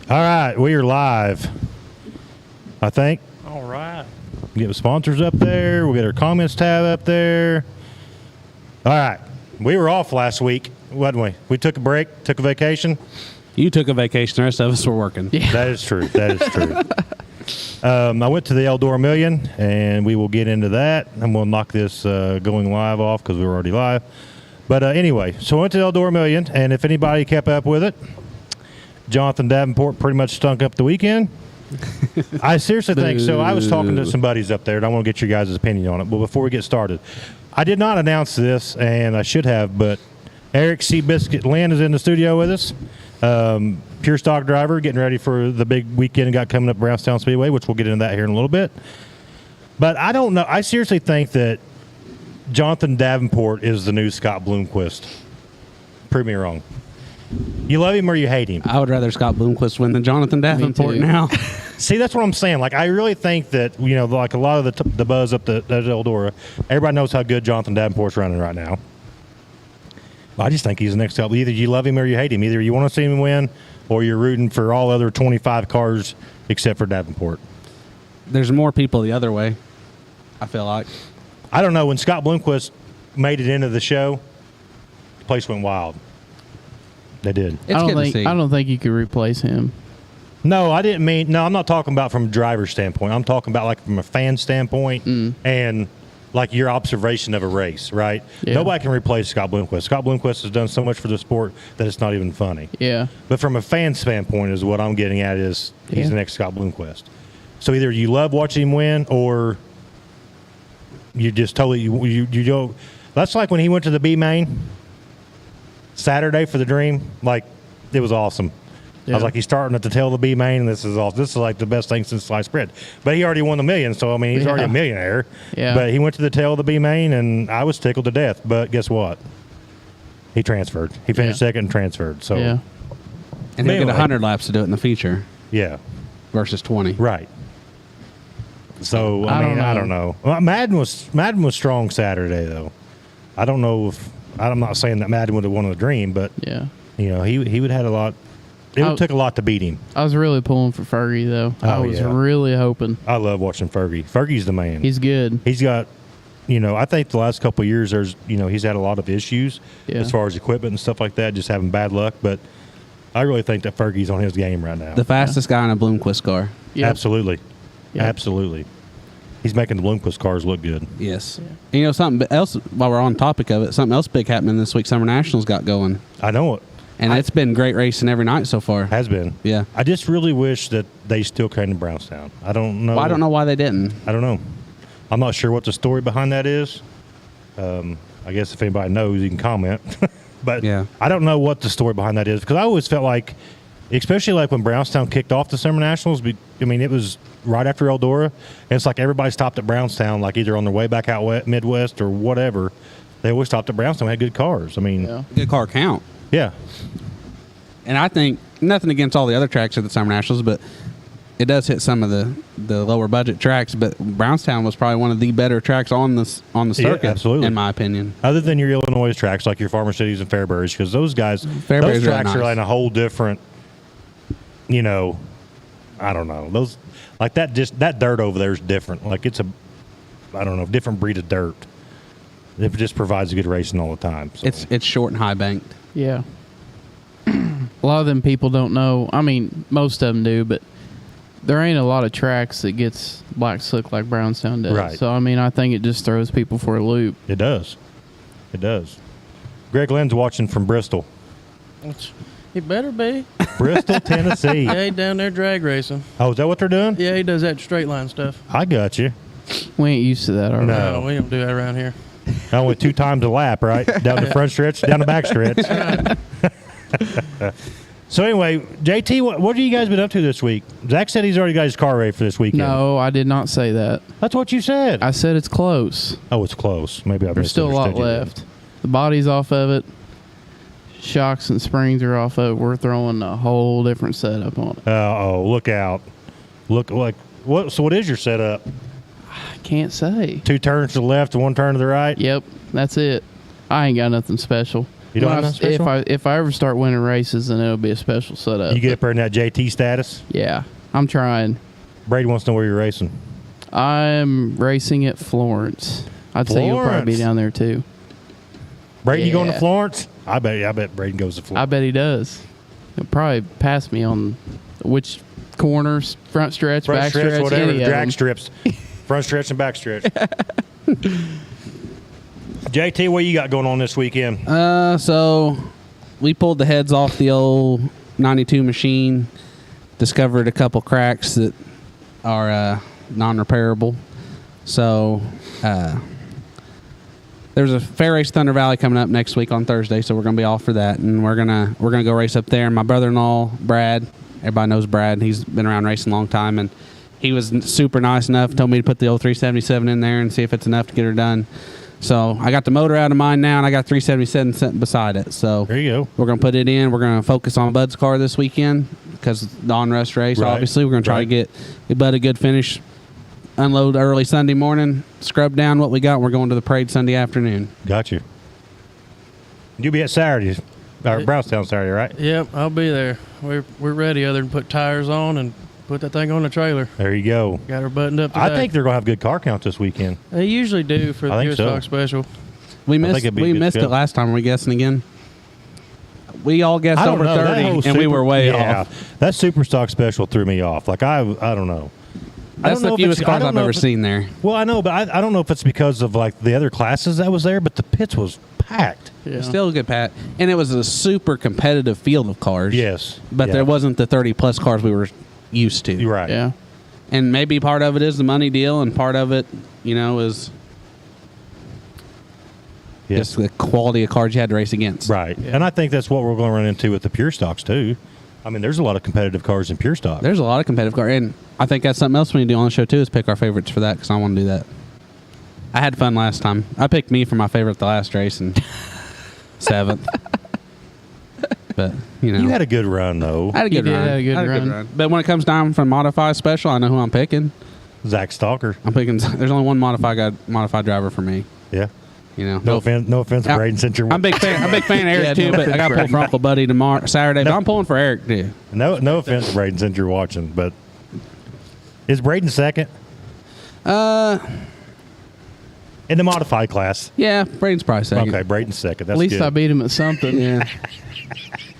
All right, we are live, I think. All right. We get the sponsors up there. We get our comments tab up there. All right. We were off last week, wasn't we? We took a break, took a vacation. You took a vacation. The rest of us were working. Yeah. That is true. That is true. I went to the Eldora Million, and we will get into that, and we'll knock this going live off because we were already live. But anyway, so I went to the Eldora Million, and if anybody kept up with it, Jonathan Davenport pretty much stunk up the weekend. I seriously think so. I was talking to some buddies up there, and I want to get your guys' opinion on it. But before we get started, I did not announce this, and I should have, but Eric Seabiscuit Lynn is in the studio with us. Pure stock driver, getting ready for the big weekend got coming up at Brownstown Speedway, which we'll get into that here in a little bit. But I don't know. I seriously think that Jonathan Davenport is the new Scott Bloomquist. Prove me wrong. You love him or you hate him? I would rather Scott Bloomquist win than Jonathan Davenport now. See, that's what I'm saying. Like, I really think that, you know, like a lot of the buzz up at Eldora, everybody knows how good Jonathan Davenport's running right now. I just think he's the next up. Either you love him or you hate him. Either you want to see him win or you're rooting for all other 25 cars except for Davenport. There's more people the other way, I feel like. I don't know. When Scott Bloomquist made it into the show, the place went wild. They did. It's good to see. I don't think you could replace him. No, I didn't mean. No, I'm not talking about from a driver's standpoint. I'm talking about like from a fan standpoint and like your observation of a race, right? Yeah. Nobody can replace Scott Bloomquist. Scott Bloomquist has done so much for the sport that it's not even funny. Yeah. But from a fan standpoint, is what I'm getting at is he's the next Scott Bloomquist. So either you love watching him win or you just totally you don't. That's like when he went to the B main Saturday for the Dream. Like, it was awesome. I was like, he's starting at the tail of the B main, and this is awesome. This is like the best thing since sliced bread. But he already won the million, so I mean, he's already a millionaire. Yeah. But he went to the tail of the B main, and I was tickled to death. But guess what? He transferred. He finished second and transferred. So Yeah. And he'll get 100 laps to do it in the feature. Yeah. Versus 20. Right. So I don't know. Well, Madden was strong Saturday though. I don't know if I'm not saying that Madden would have won the Dream, but you know he would have had a lot. It took a lot to beat him. I was really pulling for Fergie though. I was really hoping. I love watching Fergie. Fergie's the man. He's good. He's got, you know, I think the last couple of years he's had a lot of issues as far as equipment and stuff like that, just having bad luck. But I really think that Fergie's on his game right now. The fastest guy in a Bloomquist car. Yep. Absolutely. Yep. Absolutely. He's making the Bloomquist cars look good. Yes. Yeah. And you know, something else, while we're on topic of it, something else big happening this week, Summer Nationals got going. I know it. And it's been great racing every night so far. Has been. Yeah. I just really wish that they still came to Brownstown. I don't know. Well, I don't know why they didn't. I don't know. I'm not sure what the story behind that is. I guess if anybody knows, you can comment. But I don't know what the story behind that is, because I always felt like, especially like when Brownstown kicked off the Summer Nationals, I mean, it was right after Eldora, and it's like everybody stopped at Brownstown, like either on their way back out Midwest or whatever. They always stopped at Brownstown, had good cars. I mean, good car count. Yeah. And I think, nothing against all the other tracks at the Summer Nationals, but it does hit some of the lower budget tracks. But Brownstown was probably one of the better tracks on the circuit, absolutely, in my opinion. Other than your Illinois tracks like your Farmer Cities and Fairburys, because those tracks are in a whole different, you know, I don't know. Those like that dirt over there is different. Like it's different breed of dirt. It just provides good racing all the time. So. It's short and high banked. Yeah. A lot of them people don't know. I mean, most of them do, but there ain't a lot of tracks that gets black slick like Brownstown does. Right. So, I mean, I think it just throws people for a loop. It does. It does. Greg Lynn's watching from Bristol. He better be. Bristol, Tennessee. Yeah, he down there drag racing. Oh, is that what they're doing? Yeah, he does that straight line stuff. I got you. We ain't used to that already. No, we don't do that around here. Only 2 times a lap, right? Down the front stretch, down the back stretch. So anyway, JT, what have you guys been up to this week? Zach said he's already got his car ready for this weekend. No, I did not say that. That's what you said. I said it's close. Oh, it's close. Maybe I There's still a lot left. The body's off of it. Shocks and springs are off of it. We're throwing a whole different setup on it. Oh, look out. Look, like, what? So what is your setup? I can't say. 2 turns to the left and 1 turn to the right? Yep, that's it. I ain't got nothing special. You don't have nothing special? If I ever start winning races, then it'll be a special setup. You get up there in that JT status? Yeah, I'm trying. Brady wants to know where you're racing. I'm racing at Florence. I'd say you'll probably be Florence. down there too. Brady, you going to Yeah. Florence? I bet Brady goes to I Florence. bet he does. He'll probably pass me on which corners, front stretch, Front back stretch, stretch, whatever, any the of drag them. strips. Front stretch and back stretch. JT, what you got going on this weekend? So we pulled the heads off the old 92 machine, discovered a couple cracks that are non-repairable. So there's a fair race Thunder Valley coming up next week on Thursday, so we're gonna be off for that, and we're gonna go race up there. And my brother-in-law Brad, everybody knows Brad. He's been around racing a long time, and he was super nice enough, told me to put the old 377 in there and see if it's enough to get her done. So I got the motor out of mine now, and I got 377 sitting beside it. So There you go. we're going to put it in. We're going to focus on Bud's car this weekend because Don Russ race, Right. obviously. We're going to try Right. to get Bud a good finish, unload early Sunday morning, scrub down what we got, and we're going to the parade Sunday afternoon. Got you. You'll be at Saturday, or Brownstown Saturday, right? Yep, I'll be there. We're ready other than put tires on and put that thing on the trailer. There you go. Got her buttoned up today. I think they're going to have good car count this weekend. They usually do for the I think US so. Stock Special. We think missed it'd be a good it show. last time. Are we guessing again? We all guessed I don't over know. That 30, whole and we were way yeah, off. That super stock special threw me off. Like I don't know. I That's don't know the if fewest it's- I cars don't I've know ever if it- seen there. Well, I know, but I don't know if it's because of like the other classes that was there, but the pits was packed. Yeah. Still a good pat. And it was a super competitive field of cars. Yes, But yeah. there wasn't the 30-plus cars we were used to. You're right. Yeah. And maybe part of it is the money deal, and part of it, is Yes. just the quality of cars you had to race against. Right. And I think that's what we're going to run into with the pure stocks too. I mean, there's a lot of competitive cars in pure stock. There's a lot of competitive cars. And I think that's something else we need to do on the show, too, is pick our favorites for that, because I want to do that. I had fun last time. I picked me for my favorite the last race and 7th. But, You had a good run though. I had a good You did run. have a good I had run. But when it comes down from Modify Special, I know who I'm picking. Zach Stalker. I'm picking. There's only one modified driver for me. Yeah. No offense, Yeah. Braden, since you're I'm a big fan of Eric Yeah, too, no but I got to pull offense, for Uncle Buddy tomorrow, Saturday. But I'm pulling for Eric too. no offense, Braden, since you're watching, but is Braden second in the modified class? Yeah, Braden's probably second. Okay, Braden's second. That's At least good. I beat him at something. Yeah.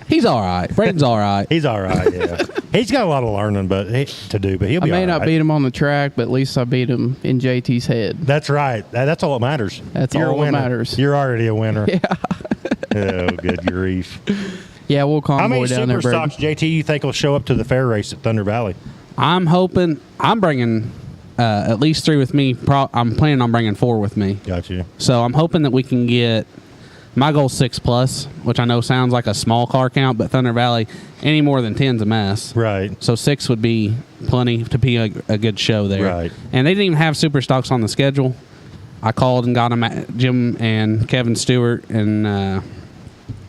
He's all right. Braden's all right. He's all right. Yeah, he's got a lot of learning, to do, but he'll I be. may all not right. beat him on the track, but at least I beat him in JT's head. That's right. That's all that matters. That's You're all a that winner. matters. You're already a winner. Yeah. Oh, good grief. Yeah, we'll How many convoy down there, super Brad. stocks, JT, you think will show up to the fair race at Thunder Valley? I'm hoping. I'm bringing at least 3 with me. I'm planning on bringing 4 with me. Got you. So I'm hoping that we can get. My goal 6+, which I know sounds like a small car count, but Thunder Valley, any more than 10's a mess. Right. So 6 would be plenty to be a good show there. Right. And they didn't even have super stocks on the schedule. I called and got them. Jim and Kevin Stewart and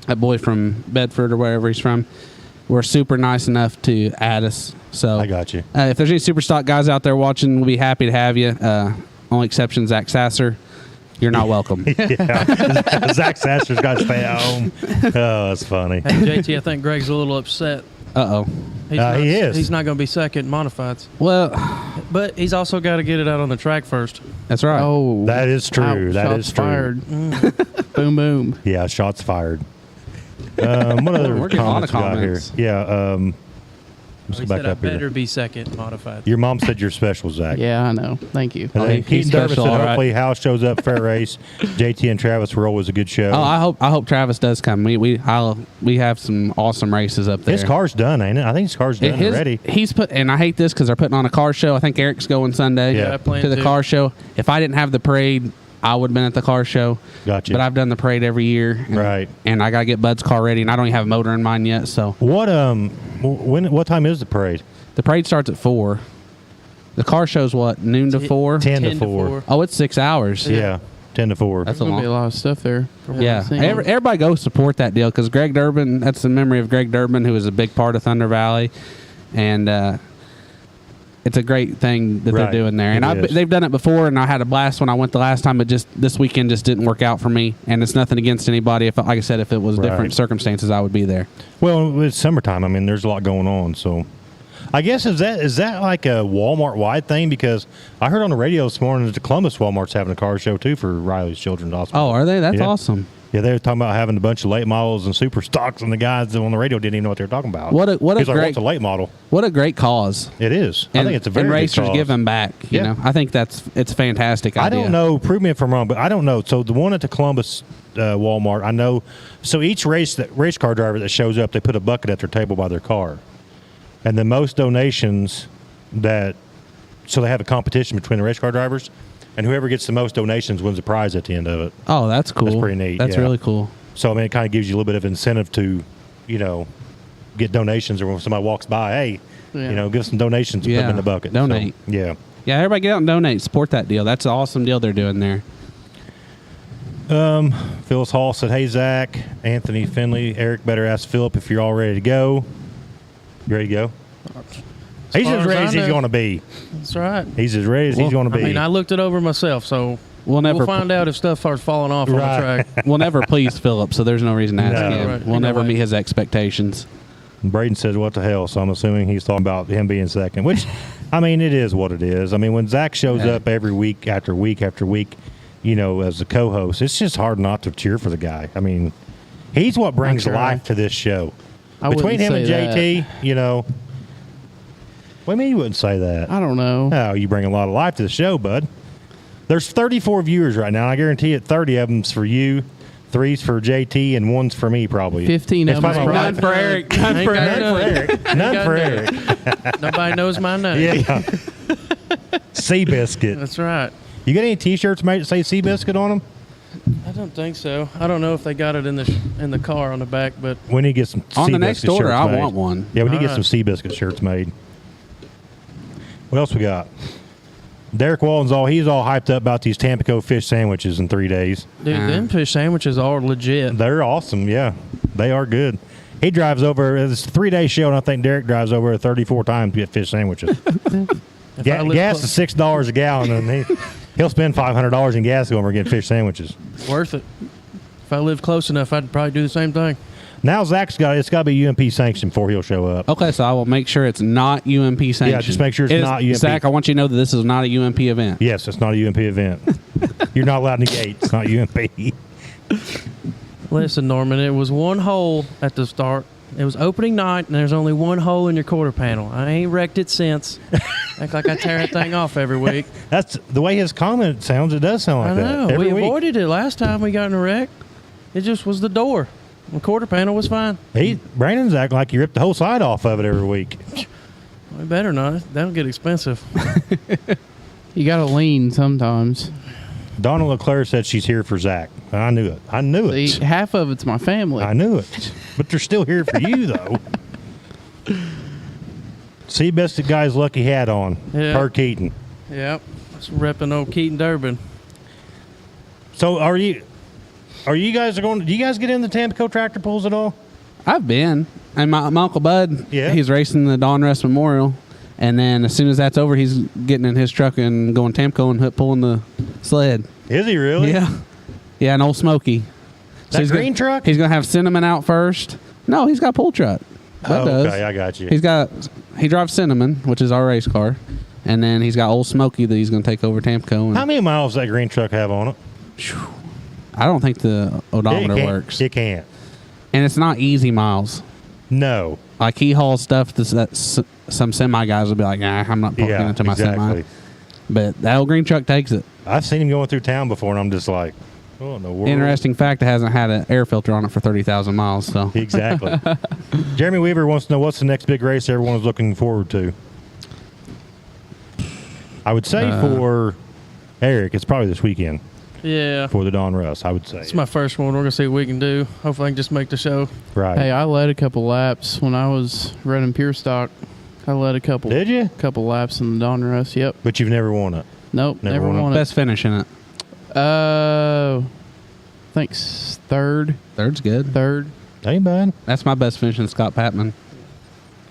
that boy from Bedford or wherever he's from were super nice enough to add us. So I got you. if there's any super stock guys out there watching, we'll be happy to have you. Only exception, Zach Sasser. You're not welcome. Yeah. Zach Sasser's got to stay at home. Oh, that's funny. Hey, JT, I think Greg's a little upset. Uh-oh. He is. He's not going to be second in modifieds. Well, But he's also got to get it out on the track first. that's right. Oh, That is true. ouch, That shots is true. Fired. Boom, boom. Yeah, shots fired. What other We're getting a lot of comments we got here? comments. Yeah. Let's He go back said I up here. better be second modified. Your mom said you're special, Zach. Yeah, I know. Thank you. And then he's Keaton Davis special, said all right. hopefully House shows up fair race. JT and Travis were always a good show. Oh, I hope Travis does come. We have some awesome races up there. His car's done, ain't it? I think his car's done already. He's put, and I hate this because they're putting on a car show. I think Eric's going Sunday Yeah, I plan to the to. car show. If I didn't have the parade, I would have been at the car show. Gotcha. But I've done the parade every year. And, Right. And I got to get Bud's car ready, and I don't even have a motor in mine yet. So What what time is the parade? the parade starts at 4. The car show's what, noon to 4? 10 to 4. Oh, it's 6 hours. Yeah, 10 to 4. That's There's a going to be a long. lot of stuff there. from what Yeah, I've seen. everybody go support that deal because Greg Durbin. That's the memory of Greg Durbin, who was a big part of Thunder Valley, and it's a great thing that Right. they're doing there. It And is. they've done it before, and I had a blast when I went the last time. But just this weekend just didn't work out for me. And it's nothing against anybody. If, like I said, if it was different Right. circumstances, I would be there. Well, it's summertime. I mean, there's a lot going on. So, I guess is that like a Walmart wide thing? Because I heard on the radio this morning that the Columbus Walmart's having a car show too for Riley's Children's Hospital. Oh, are they? That's Yeah. awesome. Yeah, they were talking about having a bunch of late models and super stocks, and the guys on the radio didn't even know what they were talking about. What a He's like, great what's a late model? What a great cause. It is. I think it's a very and good racers cause. giving back. You Yeah. know, I think it's a fantastic I idea. don't know. Prove me if I'm wrong, but I don't know. So the one at the Columbus Walmart, I know. So each race car driver that shows up, they put a bucket at their table by their car, and the most donations so they have a competition between the race car drivers, and whoever gets the most donations wins a prize at the end of it. Oh, that's cool. That's pretty neat, That's yeah. really cool. So I mean, it kind of gives you a little bit of incentive to, get donations, or when somebody walks by, hey, Yeah. give some donations and put Yeah, them in the bucket. donate. So, yeah. Yeah, everybody get out and donate. Support that deal. That's an awesome deal they're doing there. Phyllis Hall said, hey, Zach, Anthony Finley, Eric, better ask Philip if you're all ready to go. You ready to go? He's far as as ready I as he's know. going to be. That's right. He's as ready as he's going to I be. mean, I looked it over myself, so We'll find out if stuff starts falling off on Right. the track. We'll never please Philip, so there's no reason to ask No. him. Right. We'll No never way. meet his expectations. Braden says, what the hell? So I'm assuming he's talking about him being second, which, I mean, it is what it is. I mean, when Zach shows Yeah. up every week after week after week, as a co-host, it's just hard not to cheer for the guy. I mean, he's what brings try. life to this show. I Between wouldn't him and say JT, what do you mean you wouldn't say that? I don't know. Oh, you bring a lot of life to the show, bud. There's 34 viewers right now. I guarantee it 30 of them's for you, 3's for JT, and 1's for me probably. 15 It's of them. probably None for Eric. None Ain't for got Eric. None for Eric. None for Eric. Nobody knows my name. Yeah. Seabiscuit. That's right. You got any T-shirts made that say Seabiscuit on them? I don't think so. I don't know if they got it in the car on the back, but We need to get some On the Seabiscuit next order, shirts I made. want one. Yeah, we need to get All some right. Seabiscuit shirts made. What else we got? Derek Walton's he's all hyped up about these Tampico fish sandwiches in 3 days. dude, them fish sandwiches are legit. They're awesome, yeah. They are good. He drives over, it's a 3-day show, and I think Derek drives over 34 times to get fish sandwiches. If I live Gas close- is $6 a gallon, and he'll spend $500 in gas going over getting fish sandwiches. worth it. If I lived close enough, I'd probably do the same thing. Now Zach's it's got to be UMP sanctioned before he'll show up. Okay, so I will make sure it's not UMP sanctioned. just make sure it's not UMP. Zach, I want you to know that this is not a UMP event. Yes, it's not a UMP event. You're not allowed in the gate. It's not UMP. Listen, Norman, it was one hole at the start. It was opening night, and there's only one hole in your quarter panel. I ain't wrecked it since. Act like I tear that thing off every week. That's the way his comment sounds. It does sound like I know. that. We Every week. avoided it last time we got in a wreck. It just was the door. The quarter panel was fine. Brandon's acting like you ripped the whole side off of it every week. We better not. That'll get expensive. You got to lean sometimes. Donna LeClaire said she's here for Zach. I knew it. I knew it. See, half of it's my family. I knew it. But they're still here for you, though. Seabiscuit guy's lucky hat on. Yeah. Per Keaton. Yep. Just repping old Keaton Durbin. So are you guys do you guys get in the Tampico tractor pulls at all? I've been. And my Uncle Bud, Yeah. he's racing the Don Russ Memorial. And then as soon as that's over, he's getting in his truck and going Tamco and pulling the sled. Is he really? Yeah. Yeah, an old Smoky. That he's green gonna, truck? He's going to have Cinnamon out first. No, he's got a pull truck. Bud does. Okay, I got you. He drives Cinnamon, which is our race car. And then he's got Old Smoky that he's going to take over Tamco. And How many miles does that green truck have on it? I don't think the odometer It can't- works. It can't. And it's not easy miles. No. Like he hauls stuff that some semi guys will be like, nah, I'm not parking Yeah, into my exactly. semi. But that old green truck takes it. I've seen him going through town before, and I'm just like, oh, in the world. Interesting fact, it hasn't had an air filter on it for 30,000 miles. So Exactly. Jeremy Weaver wants to know what's the next big race everyone's looking forward to. I would say for Eric, it's probably this weekend Yeah. for the Don Russ, I would say. It's my first one. We're going to see what we can do. Hopefully I can just make the show. Right. Hey, I led a couple laps when I was running pure stock. I led a couple Did you? laps in the Don Russ. Yep. But you've never won it. Nope. Never Never won it. won it. best finish in it. I think third. Third's good. Third. Ain't bad. That's my best finish in Scott Patman.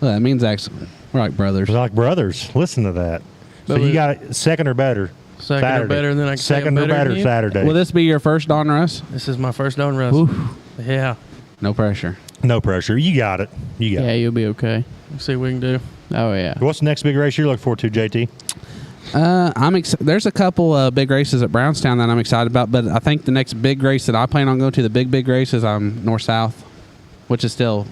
Well, that means Zach's We're like brothers. We're like brothers. Listen to that. So But you we- got second or better. Second or better, and then I can say I'm second or better better than you? Saturday. Will this be your first Don Russ? This is my first Don Russ. Yeah. No pressure. No pressure. You got it. You got Yeah, it. you'll be okay. Let's see what we can do. Oh yeah. What's the next big race you're looking forward to, JT? There's a couple big races at Brownstown that I'm excited about, but I think the next big race that I plan on going to, the big race, is North South, which is still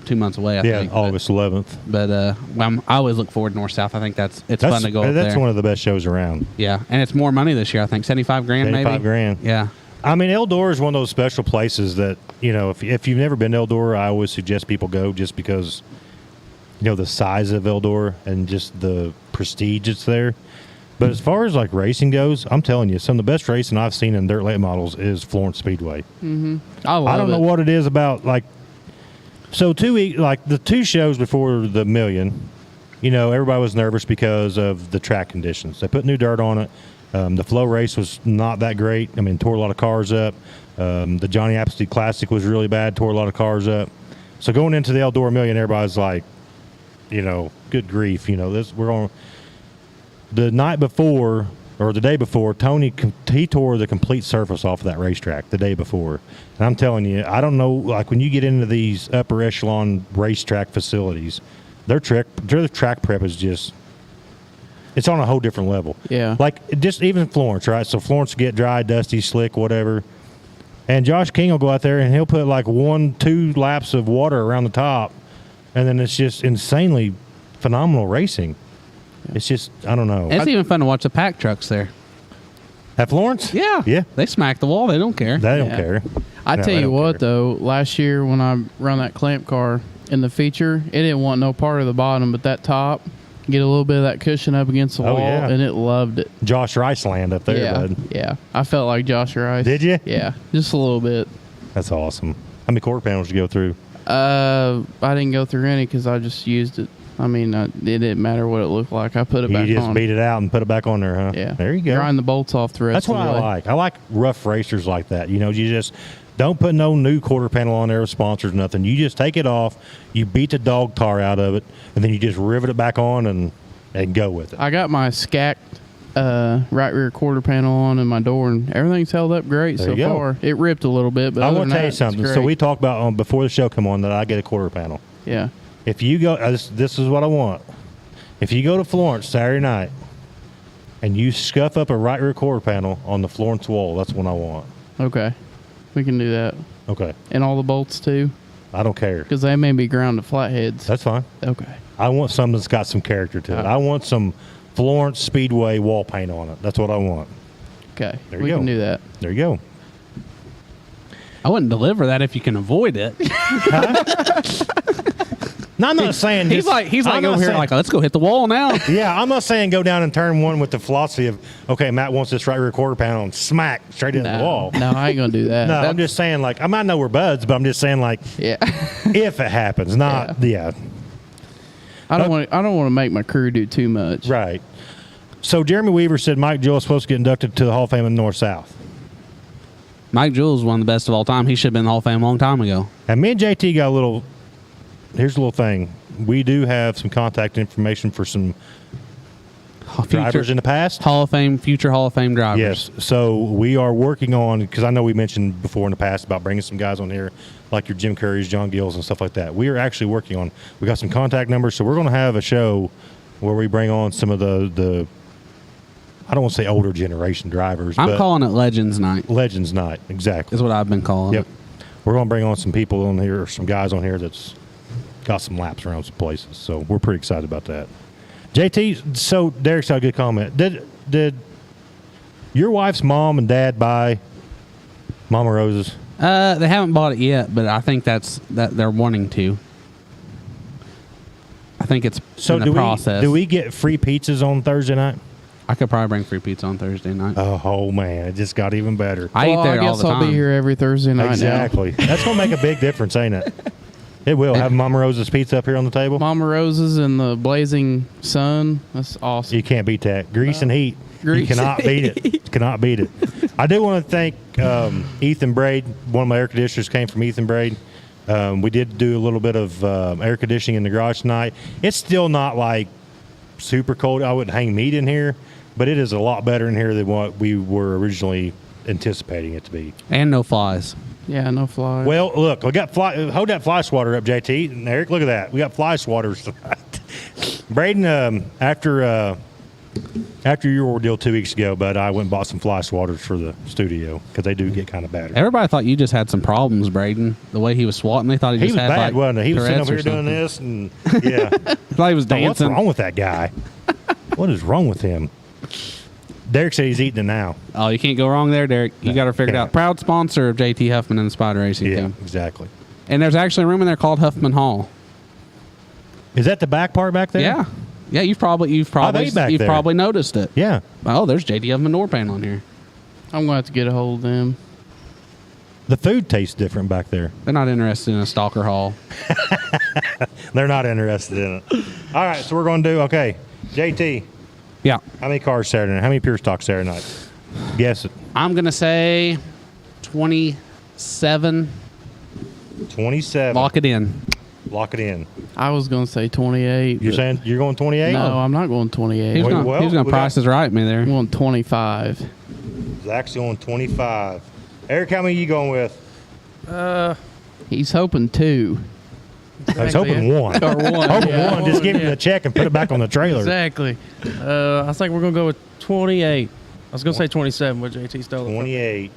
2 months away. I think. August 11th. But I always look forward to North South. I think it's fun to go up That's there. one of the best shows around. Yeah, and it's more money this year. I think 75 grand, maybe. 75 grand. Yeah. I mean, Eldora is one of those special places that, if you've never been to Eldora, I always suggest people go just because, the size of Eldora and just the prestige that's there. But as far as like racing goes, I'm telling you, some of the best racing I've seen in dirt late models is Florence Speedway. I love I don't know what it is about so the 2 shows before the Million, everybody was nervous because of the track conditions. They put new dirt on it. The flow race was not that great. I mean, tore a lot of cars up. The Johnny Appleseed Classic was really bad, tore a lot of cars up. So going into the Eldora Million, everybody's like, good grief, we're on. The night before or the day before, Tony, he tore the complete surface off of that racetrack the day before. And I'm telling you, I don't know, like when you get into these upper echelon racetrack facilities, their track prep is just, it's on a whole different level. Yeah. Like just even Florence, right? So Florence will get dry, dusty, slick, whatever. And Josh King will go out there and he'll put like 1-2 laps of water around the top. And then it's just insanely phenomenal racing. It's just, I don't know. It's even fun to watch the pack trucks there. At Florence? Yeah. Yeah. They smack the wall. They don't care. They don't Yeah. care. I No, tell they you don't what, care. though, last year when I run that clamp car in the feature, it didn't want no part of the bottom, but that top, get a little bit of that cushion up against the Oh, wall, yeah. and it loved it. Josh Rice land up there, yeah, bud. yeah. I felt like Josh Rice. Did you? Yeah, just a little bit. That's awesome. How many quarter panels did you go through? I didn't go through any because I just used it. I mean, it didn't matter what it looked like. I put it back You just on. beat it out and put it back on there, huh? Yeah. There you go. Grind the bolts off the rest That's of what the I way. like. I like rough racers like that. You just don't put no new quarter panel on there with sponsors, nothing. You just take it off, you beat the dog tar out of it, and then you just rivet it back on and go with it. I got my SCAC right rear quarter panel on in my door, and everything's held up great There so you go. far. It ripped a little bit, but I other want than to tell that, you it's something. So great. we talked about before the show come on that I get a quarter panel. Yeah. If you go, this is what I want. If you go to Florence Saturday night and you scuff up a right rear quarter panel on the Florence wall, that's what I want. Okay. We can do that. Okay. And all the bolts too, I don't care. because they may be ground to flatheads. That's fine. Okay. I want something that's got some character to it. I want some Florence Speedway wall paint on it. That's what I want. Okay. There you We go. can do that. There you go. I wouldn't deliver that if you can avoid it. No, I'm not saying he's like I'm not over here saying- like, let's go hit the wall now. Yeah, I'm not saying go down and turn one with the philosophy of, okay, Matt wants this right rear quarter panel and smack straight into the wall. No, I ain't gonna do that. No, That's- I'm just saying, like, I might know we're buds, but I'm just saying, like, Yeah. if it happens, not, yeah. I don't want to make my crew do too much. Right. So Jeremy Weaver said Mike Jewell is supposed to get inducted to the Hall of Fame in North South. Mike Jewell is one of the best of all time. He should have been in the Hall of Fame a long time ago. And me and JT got a little, here's a little thing. We do have some contact information for some drivers in the past. Hall of Fame, future Hall of Fame drivers. Yes. So we are working on, because I know we mentioned before in the past about bringing some guys on here, like your Jim Currys, John Gills, and stuff like that. We are actually working on, we got some contact numbers, so we're going to have a show where we bring on some of the I don't want to say older generation drivers. I'm but calling it Legends Night. Legends Night, exactly. Is what I've been calling Yep. it. We're going to bring on some people on here, some guys on here that's got some laps around some places. So we're pretty excited about that. JT, so Derek's got a good comment. Did your wife's mom and dad buy Mama Rose's? They haven't bought it yet, but I think that they're wanting to. I think it's in the process. Do we get free pizzas on Thursday night? I could probably bring free pizza on Thursday night. Oh man, it just got even better. I eat there I all guess the I'll time. be here every Thursday night Exactly. That's going to make a big difference, ain't it? It will. Have Mama Rose's pizza up here on the table. now. Mama Rose's in the blazing sun. That's awesome. You can't beat that. Grease and heat. Grease You cannot beat it. Cannot beat it. I do want to thank Ethan Braid. One of my air conditioners came from Ethan Braid. We did do a little bit of air conditioning in the garage tonight. It's still not like super cold. I wouldn't hang meat in here, but it is a lot better in here than what we were originally anticipating it to be. And no flies. Yeah, no flies. Well, look, we got hold that fly swatter up, JT and Eric. Look at that. We got fly swatters tonight. Braden, after your ordeal 2 weeks ago, but I went and bought some fly swatters for the studio because they do get kind of bad. Everybody thought you just had some problems, Braden. The way he was swatting, they thought he just was had bad, like wasn't he? He was sitting over Tourette's here or doing something. this, and yeah. Thought he was What's dancing. wrong with that guy? What is wrong with him? Derek said he's eating it now. Oh, you can't go wrong there, Derek. You got to figure it Yeah. out. Proud sponsor of JT Huffman and the Spider Racing Yeah, Team. exactly. And there's actually a room in there called Huffman Hall. Is that the back part back there? Yeah. Yeah, you've probably back there. probably noticed it. Yeah. Oh, there's JT Huffman door panel on here. I'm going to have to get a hold of them. The food tastes different back there. They're not interested in a stalker hall. They're not interested in it. All right, so we're going to do, okay, JT, Yeah. how many cars Saturday night? How many pure stock Saturday night? Guess it. I'm going to say 27. 27. Lock it in. Lock it in. I was going to say 28. You're but saying you're going 28? No, I'm not going 28. He was Well, going to we price got- his right me there. I'm going 25. Zach's going 25. Eric, how many you going with? He's hoping 2. I was hoping one. Or 1. Hoping yeah. one. Just give him the check and put it back on the trailer. Exactly. I think we're going to go with 28. I was going to say 27, but JT stole it. 28.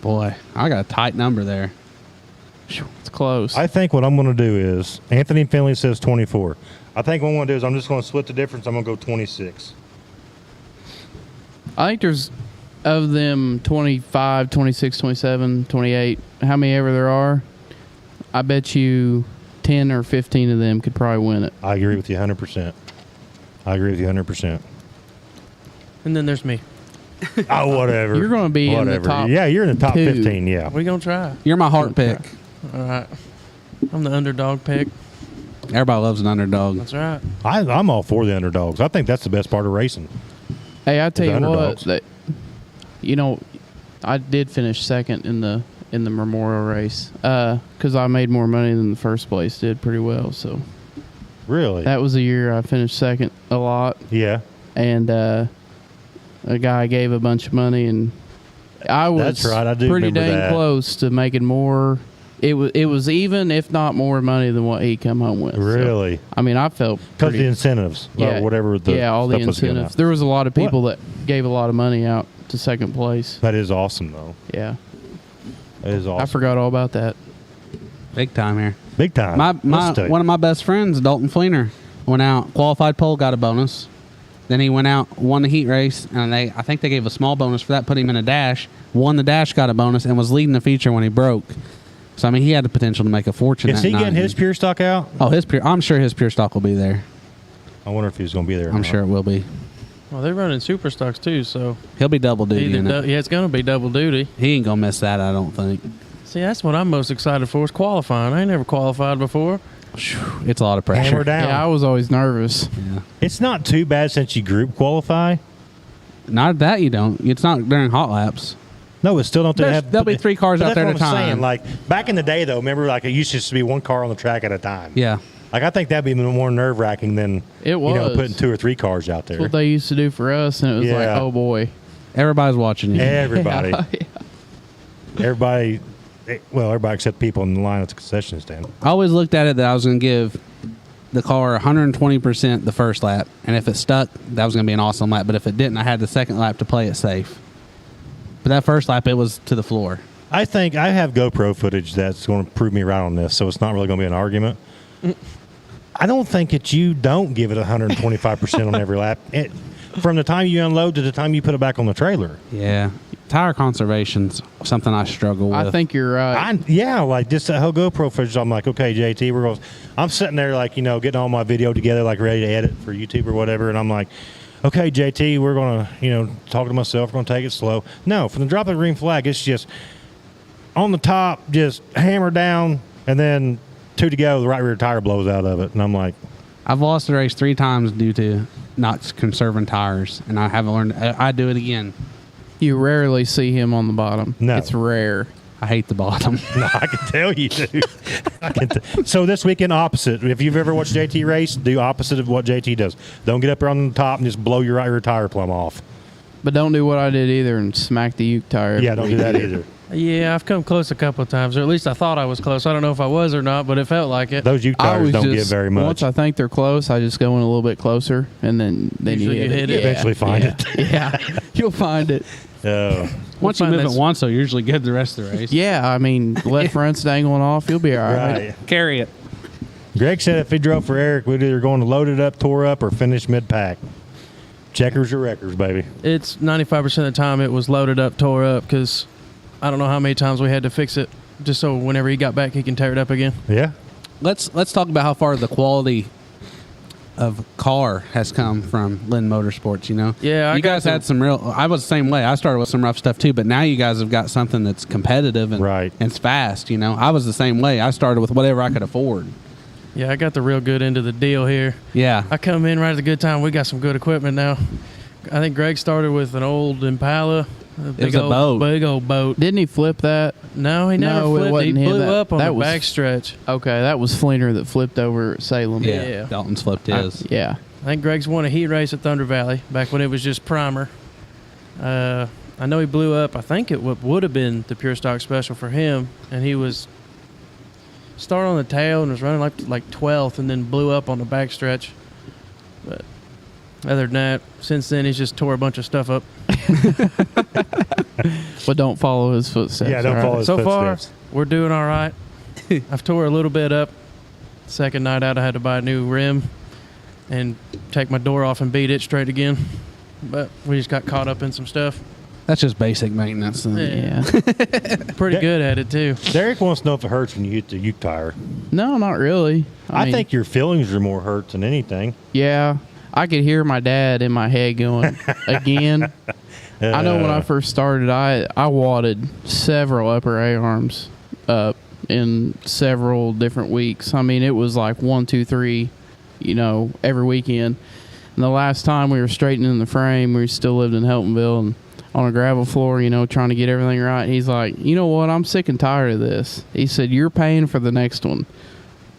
Boy, I got a tight number there. It's close. I think what I'm going to do is, Anthony Finley says 24. I think what I'm going to do is I'm just going to split the difference. I'm going to go 26. I think there's, of them 25, 26, 27, 28, how many ever there are, I bet you 10 or 15 of them could probably win it. I agree with you 100%. I agree with you 100%. And then there's me. Oh, whatever. You're gonna be in the Whatever. top Yeah, you're in the top 2. 15, yeah. We going to try. You're my heart pick. All right. I'm the underdog pick. Everybody loves an underdog. That's right. I'm all for the underdogs. I think that's the best part of racing. Hey, I tell The you what, underdogs. that, you know, I did finish second in the Memorial race because I made more money than the first place did pretty well. So Really? that was a year I finished second a lot, Yeah. and a guy gave a bunch of money, and I was That's right, I do pretty remember dang that. close to making more. It was even, if not more money than what he come home with. So, Really? I mean, I felt Because pretty, the incentives, or whatever the all the stuff was given incentives. out. There was a lot of people that gave a lot of money out to second place. That is awesome, though. Yeah, That is awesome. I forgot all about that. Big time here. Big time. My one of my best friends, Dalton Fleener, went out, qualified pole, got a bonus. Then he went out, won the heat race, and I think they gave a small bonus for that, put him in a dash, won the dash, got a bonus, and was leading the feature when he broke. So, I mean, he had the potential to make a fortune. Is that he getting night. his pure stock out? Oh, I'm sure his pure stock will be there. I wonder if he's going to be there. or I'm not. sure it will be. Well, they're running super stocks too, so He'll be double duty in it. yeah, it's going to be double duty. He ain't gonna miss that, I don't think. See, that's what I'm most excited for is qualifying. I ain't never qualified before. It's a lot of pressure. Hammer down. Yeah, I was always nervous. Yeah. It's not too bad since you group qualify. Not that you don't. It's not during hot laps. No, it still don't have. There'll be 3 cars but out there at that's a what I'm time. saying. Like back in the day, though, remember, like it used to just be one car on the track at a time. Yeah. Like I think that'd be more nerve wracking than It you know was. putting 2 or 3 cars out That's there. what they used to do for us, and it was like, Yeah. oh boy. Everybody's watching you. Everybody, Yeah. everybody, well, everybody except people in the line at the concession stand. I always looked at it that I was going to give the car 120% the first lap, and if it stuck, that was going to be an awesome lap. But if it didn't, I had the second lap to play it safe. But that first lap, it was to the floor. I think I have GoPro footage that's going to prove me right on this, so it's not really going to be an argument. I don't think that you don't give it 125% on every lap. From the time you unload to the time you put it back on the trailer. Yeah. Tire conservation's something I struggle with. I think you're right. Like just that whole GoPro footage. I'm like, okay, JT, I'm sitting there like, getting all my video together, like ready to edit for YouTube or whatever. And I'm like, okay, JT, we're going to, talk to myself. We're going to take it slow. No, from the drop of the green flag, it's just on the top, just hammer down, and then 2 to go, the right rear tire blows out of it. And I'm like, I've lost a race 3 times due to not conserving tires, and I haven't learned. I do it again. You rarely see him on the bottom. No. It's rare. I hate the bottom. No, I can tell you do. So this weekend, opposite. If you've ever watched JT race, do opposite of what JT does. Don't get up there on the top and just blow your tire plumb off. But don't do what I did either and smack the uke tire. Yeah, don't do that either. Yeah, I've come close a couple of times, or at least I thought I was close. I don't know if I was or not, but it felt like it. Those uke I tires always don't just, get very much. Once I think they're close, I just go in a little bit closer, and then Usually you hit it. Eventually find it. Yeah, you'll find it. Once you find move it that's- once, though, you're usually good the rest of the race. Yeah, I mean, left front's dangling off. You'll be all right. Right. Carry it. Greg said if he drove for Eric, we'd either going to load it up, tore up, or finish mid-pack. Checkers or wreckers, baby. It's 95% of the time it was loaded up, tore up, because I don't know how many times we had to fix it just so whenever he got back, he can tear it up again. Yeah. Let's talk about how far the quality of car has come from Lynn Motorsports, you know? Yeah, I you got guys some- had some real... I was the same way. I started with some rough stuff, too, but now you guys have got something that's competitive and, Right. and it's fast, you know? I was the same way. I started with whatever I could afford. Yeah, I got the real good end of the deal here. Yeah. I come in right at the good time. We got some good equipment now. I think Greg started with an old Impala. was a boat. Big old boat. Didn't he flip that? No, he never No, it flipped. He wasn't him. blew That- up on that the was- backstretch. Okay, that was Fleener that flipped over at Salem. Yeah. Dalton's flipped his. Yeah. I think Greg's won a heat race at Thunder Valley back when it was just primer. I know he blew up. I think it would have been the Pure Stock Special for him, and he was started on the tail and was running like 12th, and then blew up on the backstretch. But other than that, since then he's just tore a bunch of stuff up. But don't follow his footsteps. Yeah, don't all follow right? his So far, footsteps. we're doing all right. I've tore a little bit up. Second night out, I had to buy a new rim and take my door off and beat it straight again. But we just got caught up in some stuff. That's just basic maintenance. Yeah. Pretty good at it, too. Derek wants to know if it hurts when you hit the uke tire. No, not really. I mean, think your feelings are more hurt than anything. Yeah, I could hear my dad in my head going, again. I know when I first started, I wadded several upper A-arms up in several different weeks. I mean, it was like 1, 2, 3, every weekend. And the last time we were straightening the frame, we still lived in Heltonville and on a gravel floor, trying to get everything right. He's like, you know what? I'm sick and tired of this. He said, you're paying for the next one.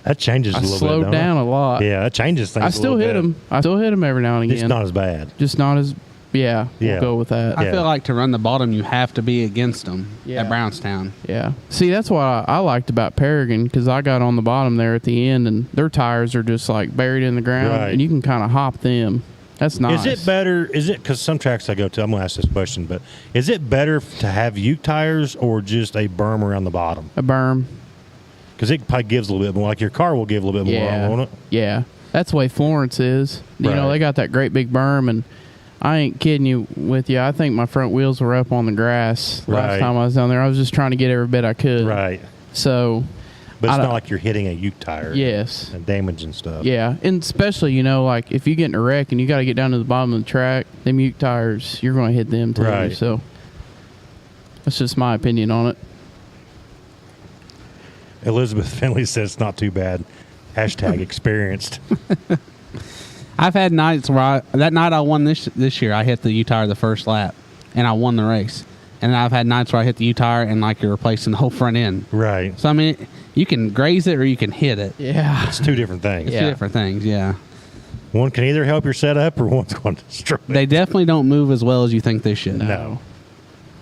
That changes a I little bit. slowed don't down it? a lot. Yeah, that changes things. I a still little hit bit. him. I still hit him every now and again. It's not as bad. Just not as, Yeah. we'll go with that. I Yeah. feel like to run the bottom, you have to be against them Yeah. at Brownstown. Yeah. See, that's what I liked about Paragon, because I got on the bottom there at the end, and their tires are just like buried in the ground, Right. and you can kind of hop them. That's nice. Is it better? Because some tracks I go to, I'm going to ask this question, but is it better to have uke tires or just a berm around the bottom? A berm? Because it probably gives a little bit more. Like your car will give a little bit more, Yeah. won't it? Yeah. That's the way Florence is. Right. They got that great big berm, and I ain't kidding you with you. I think my front wheels were up on the grass Right. last time I was down there. I was just trying to get every bit I could. Right. So, But it's I not don't- like you're hitting a uke tire. yes. And damaging stuff. Yeah, and especially, like if you get in a wreck and you got to get down to the bottom of the track, them uke tires, you're going to hit them too. Right. So that's just my opinion on it. Elizabeth Finley says it's not too bad. Hashtag experienced. I've had nights where that night I won this year, I hit the U-tire the first lap, and I won the race. And I've had nights where I hit the U-tire and like you're replacing the whole front end. Right. So I mean, you can graze it or you can hit it. Yeah. It's two different things. Two different things. Yeah. One can either help your setup or one's going to destroy it. They definitely don't move as well as you think they should. No.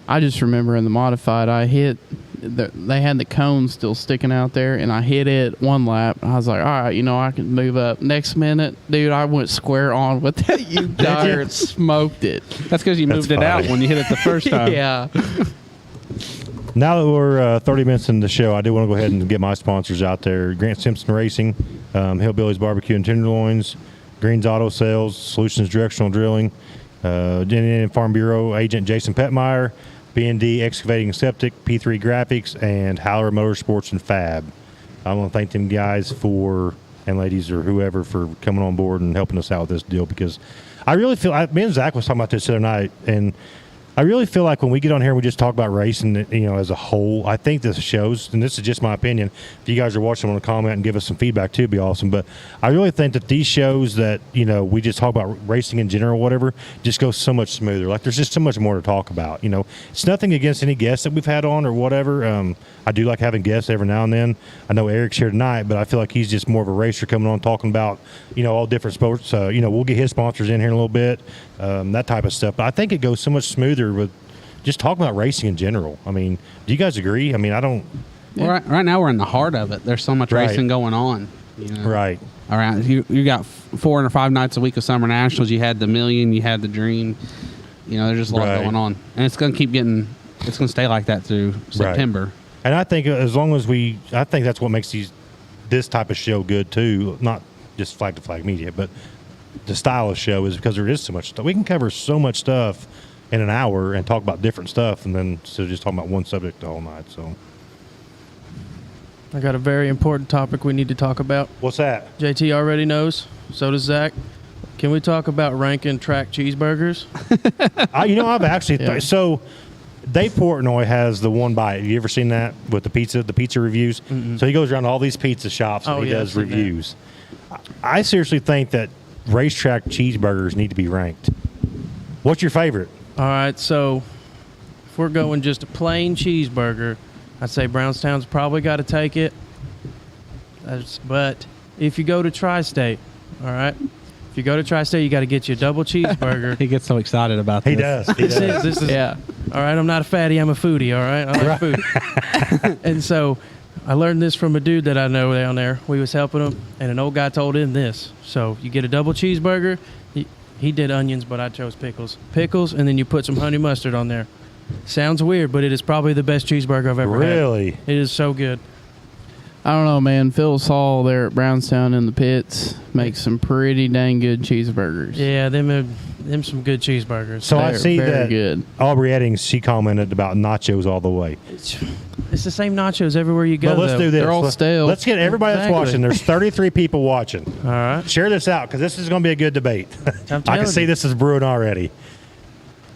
I just remember in the modified, I hit, they had the cones still sticking out there, and I hit it one lap. I was like, all right, I can move up. Next minute, dude, I went square on with that uke tire and smoked it. That's because you That's moved it out funny. when you hit it the first time. Yeah. Now that we're 30 minutes into the show, I do want to go ahead and get my sponsors out there. Grant Simpson Racing, Hillbillies Barbecue and Tenderloins, Greens Auto Sales, Solutions Directional Drilling, Indian Farm Bureau Agent Jason Petmeyer, B&D Excavating and Septic, P3 Graphics, and Howler Motorsports and Fab. I want to thank them guys and ladies or whoever for coming on board and helping us out with this deal, because I really feel, me and Zach was talking about this the other night, and I really feel like when we get on here and we just talk about racing, as a whole, I think this shows, and this is just my opinion, if you guys are watching, want to comment and give us some feedback too, it'd be awesome. But I really think that these shows that, we just talk about racing in general, whatever, just go so much smoother. Like there's just so much more to talk about. It's nothing against any guests that we've had on or whatever. I do like having guests every now and then. I know Eric's here tonight, but I feel like he's just more of a racer coming on talking about, all different sports. We'll get his sponsors in here in a little bit, that type of stuff. But I think it goes so much smoother with just talking about racing in general. I mean, do you guys agree? I mean, I don't. Well, right now we're in the heart of it. There's so much racing going on. Right. Around you got 4 or 5 nights a week of Summer Nationals. You had the Million. You had the Dream. There's just a lot going on, and it's going to keep getting. It's going to stay like that through September. Right. And I think as long as I think that's what makes this type of show good too. Not just flag to flag media, but the style of show is because there is so much stuff. We can cover so much stuff in an hour and talk about different stuff, and then instead of just talking about one subject the whole night. So, I got a very important topic we need to talk about. What's that? JT already knows. So does Zach. Can we talk about ranking track cheeseburgers? I've actually so. Dave Portnoy has the One Bite. Have you ever seen that with the pizza reviews? Mm-hmm. So he goes around all these pizza shops and he does reviews. I seriously think that racetrack cheeseburgers need to be ranked. What's your favorite? All right, so if we're going just a plain cheeseburger, I'd say Brownstown's probably got to take it. But if you go to Tri-State, all right, if you go to Tri-State, you got to get you a double cheeseburger. He gets so excited about this. He does. This is all right, I'm not a fatty, I'm a foodie, all right? I like food. And so I learned this from a dude that I know down there. We was helping him, and an old guy told him this. So you get a double cheeseburger. He did onions, but I chose pickles. Pickles, and then you put some honey mustard on there. Sounds weird, but it is probably the best cheeseburger I've ever had. Really? It is so good. I don't know, man. Phil Saul there at Brownstown in the pits makes some pretty dang good cheeseburgers. Yeah, them some good cheeseburgers. So I see that good. Aubrey Eddings, she commented about nachos all the way. It's the same nachos everywhere you go. But let's do this. They're all stale. Let's get everybody that's watching. There's 33 people watching. All right. Share this out because this is going to be a good debate. I'm I can see this is brewing already.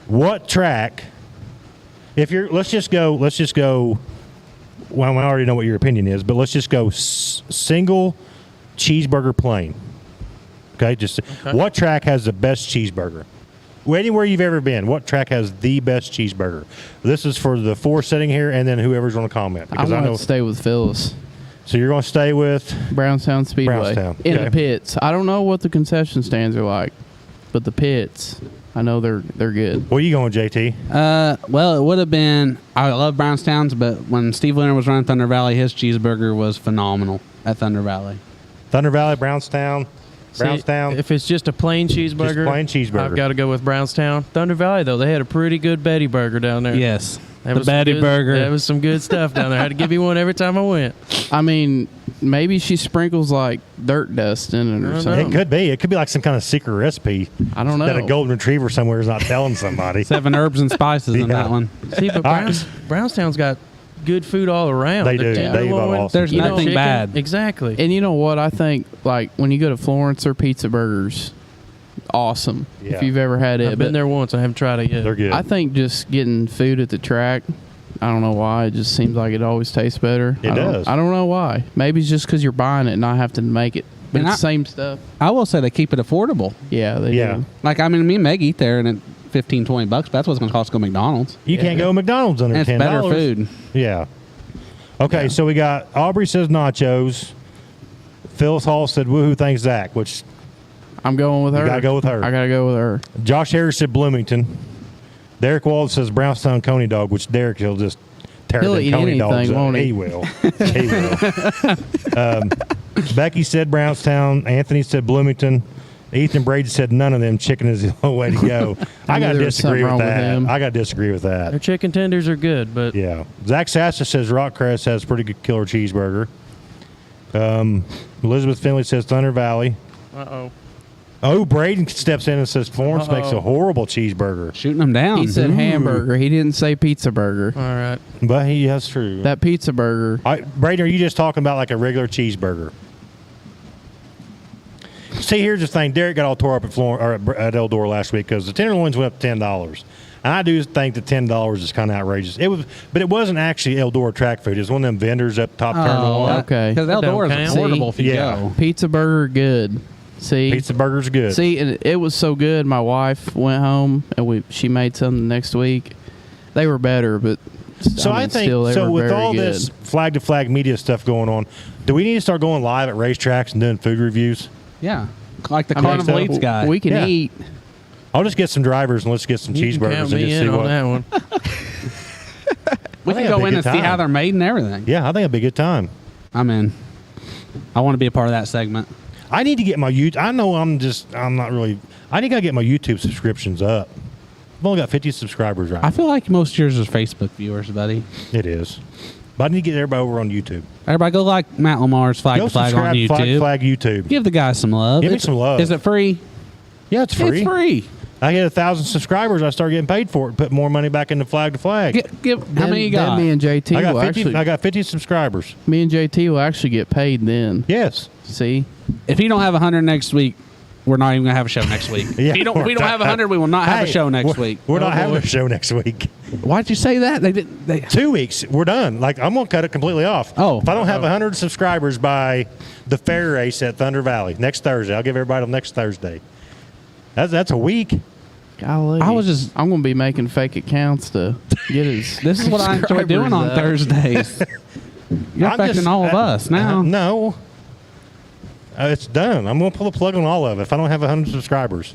What track? Let's just go. Well, I already know what your opinion is, but let's just go single cheeseburger plain. Okay, what track has the best cheeseburger? Anywhere you've ever been, what track has the best cheeseburger? This is for the 4 sitting here, and then whoever's going to comment. Because I want to stay with Phyllis. So you're going to stay with Brownstown Speedway in the pits. I don't know what the concession stands are like, but the pits, I know they're good. Where are you going, JT? Well, it would have been. I love Brownstown's, but when Steve Leonard was running Thunder Valley, his cheeseburger was phenomenal at Thunder Valley. Thunder Valley, Brownstown. Brownstown. If it's just a plain cheeseburger, I've got to go with Brownstown. Thunder Valley, though, they had a pretty good Betty burger down there. Yes, that the Betty burger. That was some good stuff down there. I had to give me one every time I went. I mean, maybe she sprinkles like dirt dust in it or something. It could be. It could be like some kind of secret recipe. I don't know. That a golden retriever somewhere is not telling somebody. 7 herbs and spices in that one. See, but Brownstown's got good food all around. They do. There's nothing bad. Exactly. And you know what? I think, like, when you go to Florence or Pizza Burgers, awesome. Yeah. If you've ever had it. I've been there once. I haven't tried it yet. They're good. I think just getting food at the track, I don't know why. It just seems like it always tastes better. It does. I don't know why. Maybe it's just because you're buying it and not have to make it. But it's the same stuff. I will say they keep it affordable. Yeah, they do. Like, I mean, me and Meg eat there, and at $15-20, but that's what it's going to cost to go to McDonald's. You can't go to McDonald's under $10. And it's better food. Yeah. Okay, so we got Aubrey says nachos. Phyllis Hall said woohoo, thanks Zach, which I'm going with her. You got to go with her. I got to go with her. Josh Harris said Bloomington. Derek Wald says Brownstown Coney Dog, which Derek will just tear He'll the eat Coney dogs anything, up. won't he? He will. He will. Becky said Brownstown. Anthony said Bloomington. Ethan Brady said none of them. Chicken is the only way to go. I got to disagree with that. I got to disagree with that. Their chicken tenders are good, but yeah. Zach Sasser says Rockcrest has a pretty good killer cheeseburger. Elizabeth Finley says Thunder Valley. Oh, Braden steps in and says Florence makes a horrible cheeseburger. Shooting them down. He said hamburger. He didn't say pizza burger. All right. But that's true. That pizza burger. Braden, are you just talking about like a regular cheeseburger? See, here's the thing. Derek got all tore up at Eldora last week because the tenderloins went up $10. And I do think the $10 is kind of outrageous. But it wasn't actually Eldora track food. It was one of them vendors up top Terminal 1. okay. Because That don't Eldora is count. affordable if you Yeah. go. Pizza burger, good. See, Pizza burger's good. See, and it was so good. My wife went home and she made some next week. They were better, but So I think still, they so. were With very all good. this flag to flag media stuff going on, do we need to start going live at racetracks and doing food reviews? Yeah. Like the I mean, Carnival so Eats guy. we can Yeah. eat. I'll just get some drivers and let's get some You can cheeseburgers count and me just in see on what. that one. We I think can go that'd be in a and good see how time. they're made and everything. Yeah, I think it'd be a good time. I'm in. I want to be a part of that segment. I need to get my YouTube. I know I'm not really. I need to get my YouTube subscriptions up. I've only got 50 subscribers right I now. feel like most of yours are Facebook viewers, buddy. It is. But I need to get everybody over on YouTube. Everybody go like Matt Lamar's Flag Go to Flag subscribe on to YouTube. Flag YouTube. Give the guy some love. Give me some love. Is it free? Yeah, it's free. It's free. I get 1,000 subscribers. I start getting paid for it. Put more money back into Flag to Flag. How many you got? Me and JT I got will 50. actually. I got 50 subscribers. Me and JT will actually get paid then. Yes. See, If you don't have 100 next week, we're not even gonna have a show next week. Yeah. If we don't have 100, we will not have a show next week. We're not Oh, having boy. a show next week. Why'd you say that? They didn't. 2 weeks. We're done. Like, I'm going to cut it completely off. Oh. If I don't have 100 subscribers by the fair race at Thunder Valley next Thursday, I'll give everybody till next Thursday. That's a week. golly, I was just- I'm going to be making fake accounts to get his. This is what I enjoy doing on Thursdays. You're I'm affecting just- all of us now. No. It's done. I'm going to pull the plug on all of it if I don't have 100 subscribers.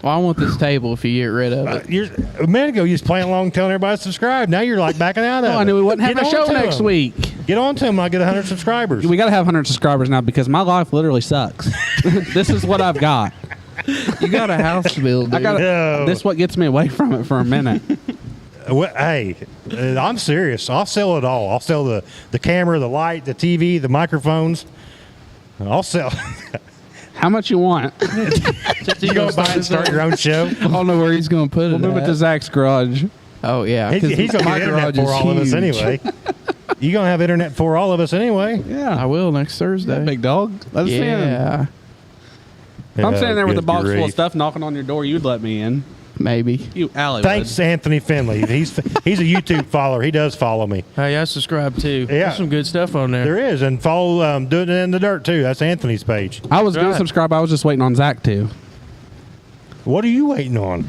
Well, I want this table if you get rid of it. A minute ago, you was playing along telling everybody to subscribe. Now you're like backing out of it. Oh, I knew we wouldn't have Get a show on to next 'em. week. Get on to them. I'll get 100 subscribers. We got to have 100 subscribers now because my life literally sucks. This is what I've got. You got a house to build, dude. I got. No. This is what gets me away from it for a minute. Hey, I'm serious. I'll sell it all. I'll sell the camera, the light, the TV, the microphones. I'll sell. How much you want? You go buy and start your own show. I don't know where he's going to put it. We'll move it at. to Zach's garage. Oh yeah, He's 'cause going to my get internet garage is for all of us huge. anyway. You're going to have internet for all of us anyway. Yeah. I will next Thursday. Big dog. Let us in. Yeah, If I'm standing there with a Good box full of grief. stuff knocking on your door, you'd let me in. maybe. You alley. Thanks, Anthony Finley. He's a YouTube follower. He does follow me. Hey, I subscribe too. Yeah. There's some good stuff on there. There is, and follow Doing It in the Dirt too. That's Anthony's page. I was going Right. to subscribe. I was just waiting on Zach to. What are you waiting on?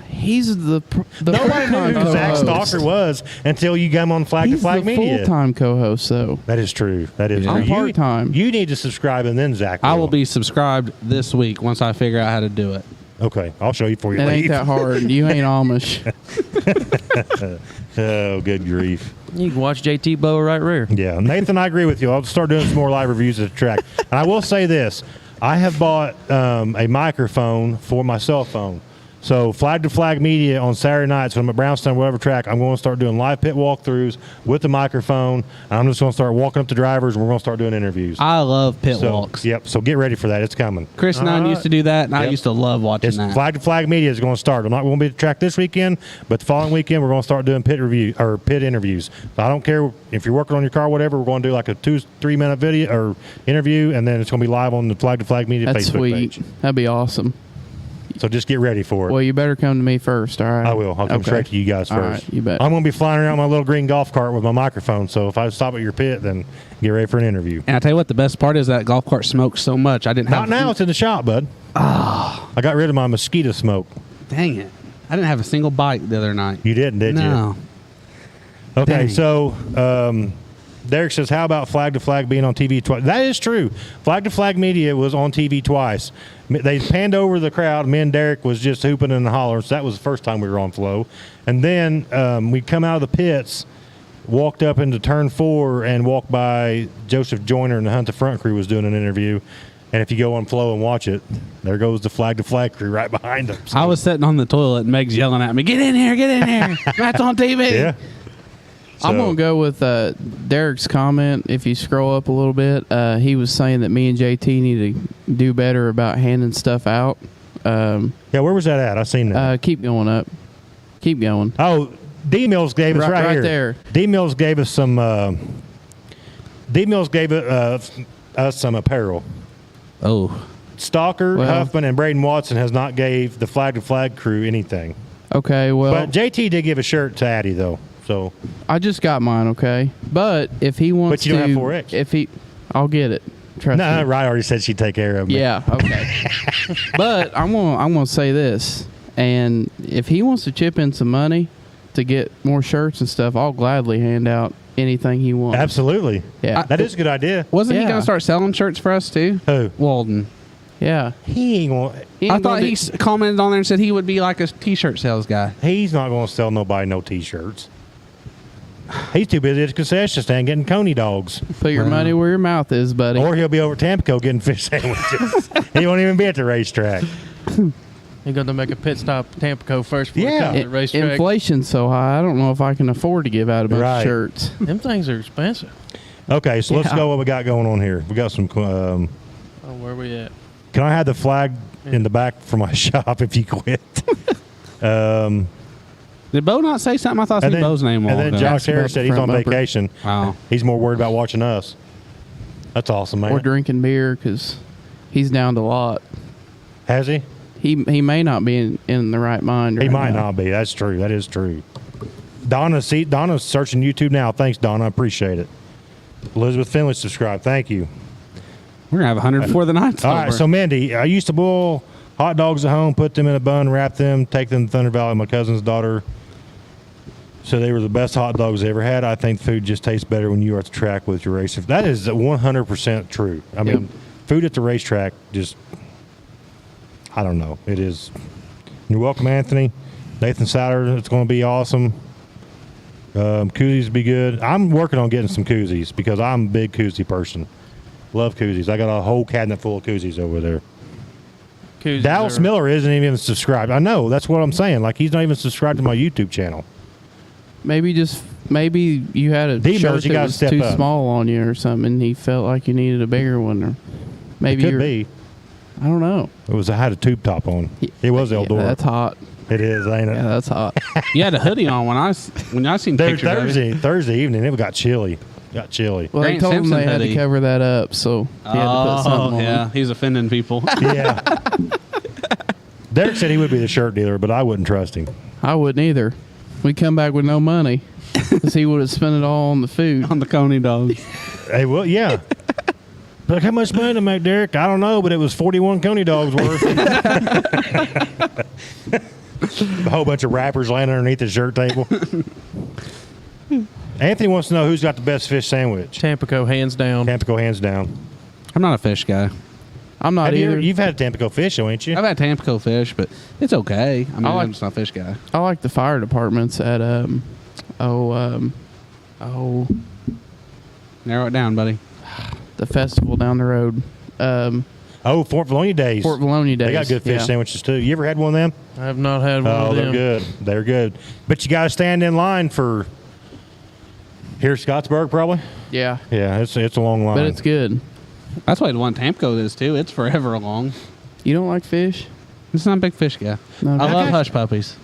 He's the Nobody knew full-time who Zach co-host. Stalker was until you got him on Flag to He's Flag the Media. full-time co-host, though. That is true. That is Yeah. true. I'm part-time. You need to subscribe and then Zach. I will be subscribed this week once I figure out how to do it. Okay, I'll show you before you It ain't leave. that hard. You ain't Amish. Oh, good grief. You can watch JT blow right rear. Yeah, Nathan, I agree with you. I'll start doing some more live reviews at the track. And I will say this. I have bought a microphone for my cell phone. So Flag to Flag Media on Saturday nights when I'm at Brownstown, whatever track, I'm going to start doing live pit walkthroughs with the microphone. I'm just going to start walking up to drivers, and we're going to start doing interviews. I love pit So, walks. Yep, so get ready for that. It's coming. Chris and I used to do that, and I Yep. used to love watching It's that. Flag to Flag Media is going to start. I'm not going to be at the track this weekend, but the following weekend we're going to start doing pit review or pit interviews. So I don't care if you're working on your car, or whatever. We're going to do like a 2-3 minute video or interview, and then it's going to be live on the Flag to Flag Media That's Facebook sweet. page. That'd be awesome. So just get ready for it. Well, you better come to me first, all right? I will. I'll come Okay. straight to you guys All first. right, you bet. I'm going to be flying around my little green golf cart with my microphone. So if I stop at your pit, then get ready for an interview. And I tell you what, the best part is that golf cart smokes so much. I didn't have. Not now. It's in the shop, bud. I got rid of my mosquito smoke. Dang it! I didn't have a single bite the other night. You didn't, did you? No. Okay, Dang. so Derek says, how about Flag to Flag being on TV twice? That is true. Flag to Flag Media was on TV twice. They panned over the crowd. Me and Derek was just hooping and hollering. So that was the first time we were on Flow. And then we come out of the pits, walked up into turn 4, and walked by Joseph Joyner and the Hunt the Front crew was doing an interview. And if you go on Flow and watch it, there goes the Flag to Flag crew right behind them. So, I was sitting on the toilet, and Meg's yelling at me, "Get in here! Get in here! That's on TV!" yeah. I'm So- going to go with Derek's comment. If you scroll up a little bit, he was saying that me and JT need to do better about handing stuff out. Yeah, where was that at? I seen that. Keep going up. Keep going. Oh, D Mills gave us right Right here. there. D Mills gave us some. D Mills gave us some apparel. Oh, Stalker, Well- Huffman, and Braden Watson has not gave the Flag to Flag crew anything. Okay, well, But JT did give a shirt to Addie though, so I just got mine. Okay, but if he wants But you don't to, have 4X. if he, I'll get it. Trust no, me. Ryan already said she'd take care of me. Yeah. Okay. But I'm gonna say this, and if he wants to chip in some money to get more shirts and stuff, I'll gladly hand out anything he wants. Absolutely. Yeah. That is a good idea. Wasn't he Yeah. going to start selling shirts for us too? Who? Walden. Yeah. He ain't gonna. He I ain't thought gonna he do- commented on there and said he would be like a T-shirt sales guy. He's not gonna sell nobody no T-shirts. He's too busy at the concession stand getting coney dogs. put your money where your mouth is, buddy. Or he'll be over at Tampico getting fish sandwiches. He won't even be at the racetrack. You're going to make a pit stop at Tampico first before Yeah. you come to the racetrack. Inflation's so high, I don't know if I can afford to give out a bunch Right. of shirts. Them things are expensive. Okay, so let's Yeah. go what we got going on here. We got some. Oh, where we at? Can I have the flag in the back for my shop if you quit? Did Bo not say something? I thought I seen Bo's name a and while then ago. Josh That's about Harris said the he's on front bumper. vacation. Wow. He's more worried about watching us. That's awesome, man. Or drinking beer because he's down to a lot. Has he? He may not be in the right mind. He right might now. not be. That's true. That is true. Donna's searching YouTube now. Thanks, Donna. I appreciate it. Elizabeth Finley subscribed. Thank you. We're going to have 100 before the night's All over. right, so Mandy, I used to boil hot dogs at home, put them in a bun, wrap them, take them to Thunder Valley. My cousin's daughter said they were the best hot dogs they ever had. I think food just tastes better when you are at the track with your racer. That is 100% true. I mean, Yep. food at the racetrack just, I don't know. It is. You're welcome, Anthony. Nathan Souter, it's going to be awesome. Koozies be good. I'm working on getting some koozies because I'm a big koozie person. Love koozies. I got a whole cabinet full of koozies over there. Koozies Dallas are- Miller isn't even subscribed. I know. That's what I'm saying. Like, he's not even subscribed to my YouTube channel. Maybe you had a D-Mills, shirt you that gotta was step too up. small on you or something, and he felt like you needed a bigger one. Or maybe It could you're- be. I don't know. I had a tube top on. It was Yeah, Eldora. that's hot. It is, ain't it? Yeah, that's hot. You had a hoodie on when I seen There, pictures of it. Thursday evening, it got chilly. Got chilly. Well, they Grant told him Simpson they had to hoodie. cover that up, so he had to put something yeah. on. He's offending people. Yeah. Derek said he would be the shirt dealer, but I wouldn't trust him. I wouldn't either. We come back with no money because he would have spent it all on the food. on the Coney dogs. Hey, well, yeah. Like, how much money to make, Derek? I don't know, but it was 41 Coney dogs worth. A whole bunch of wrappers laying underneath the shirt table. Anthony wants to know who's got the best fish sandwich. Tampico, hands down. Tampico, hands down. I'm not a fish guy. I'm not Have you either. you've had Tampico fish, though, ain't you? I've had Tampico fish, but it's okay. I mean, I like- I'm just not a fish guy. I like the fire departments at Narrow it down, buddy. the festival down the road. Oh, Fort Valonia Days. Fort Valonia Days. They got good fish yeah. sandwiches, too. You ever had one of them? I have not had one Oh, of they're them. good. They're good. But you got to stand in line for here, Scottsburg, probably. Yeah, Yeah, it's a long line. but it's good. That's why the one Tampico is too. It's forever long. You don't like fish? It's not a big fish guy. No, I love Okay. hush puppies.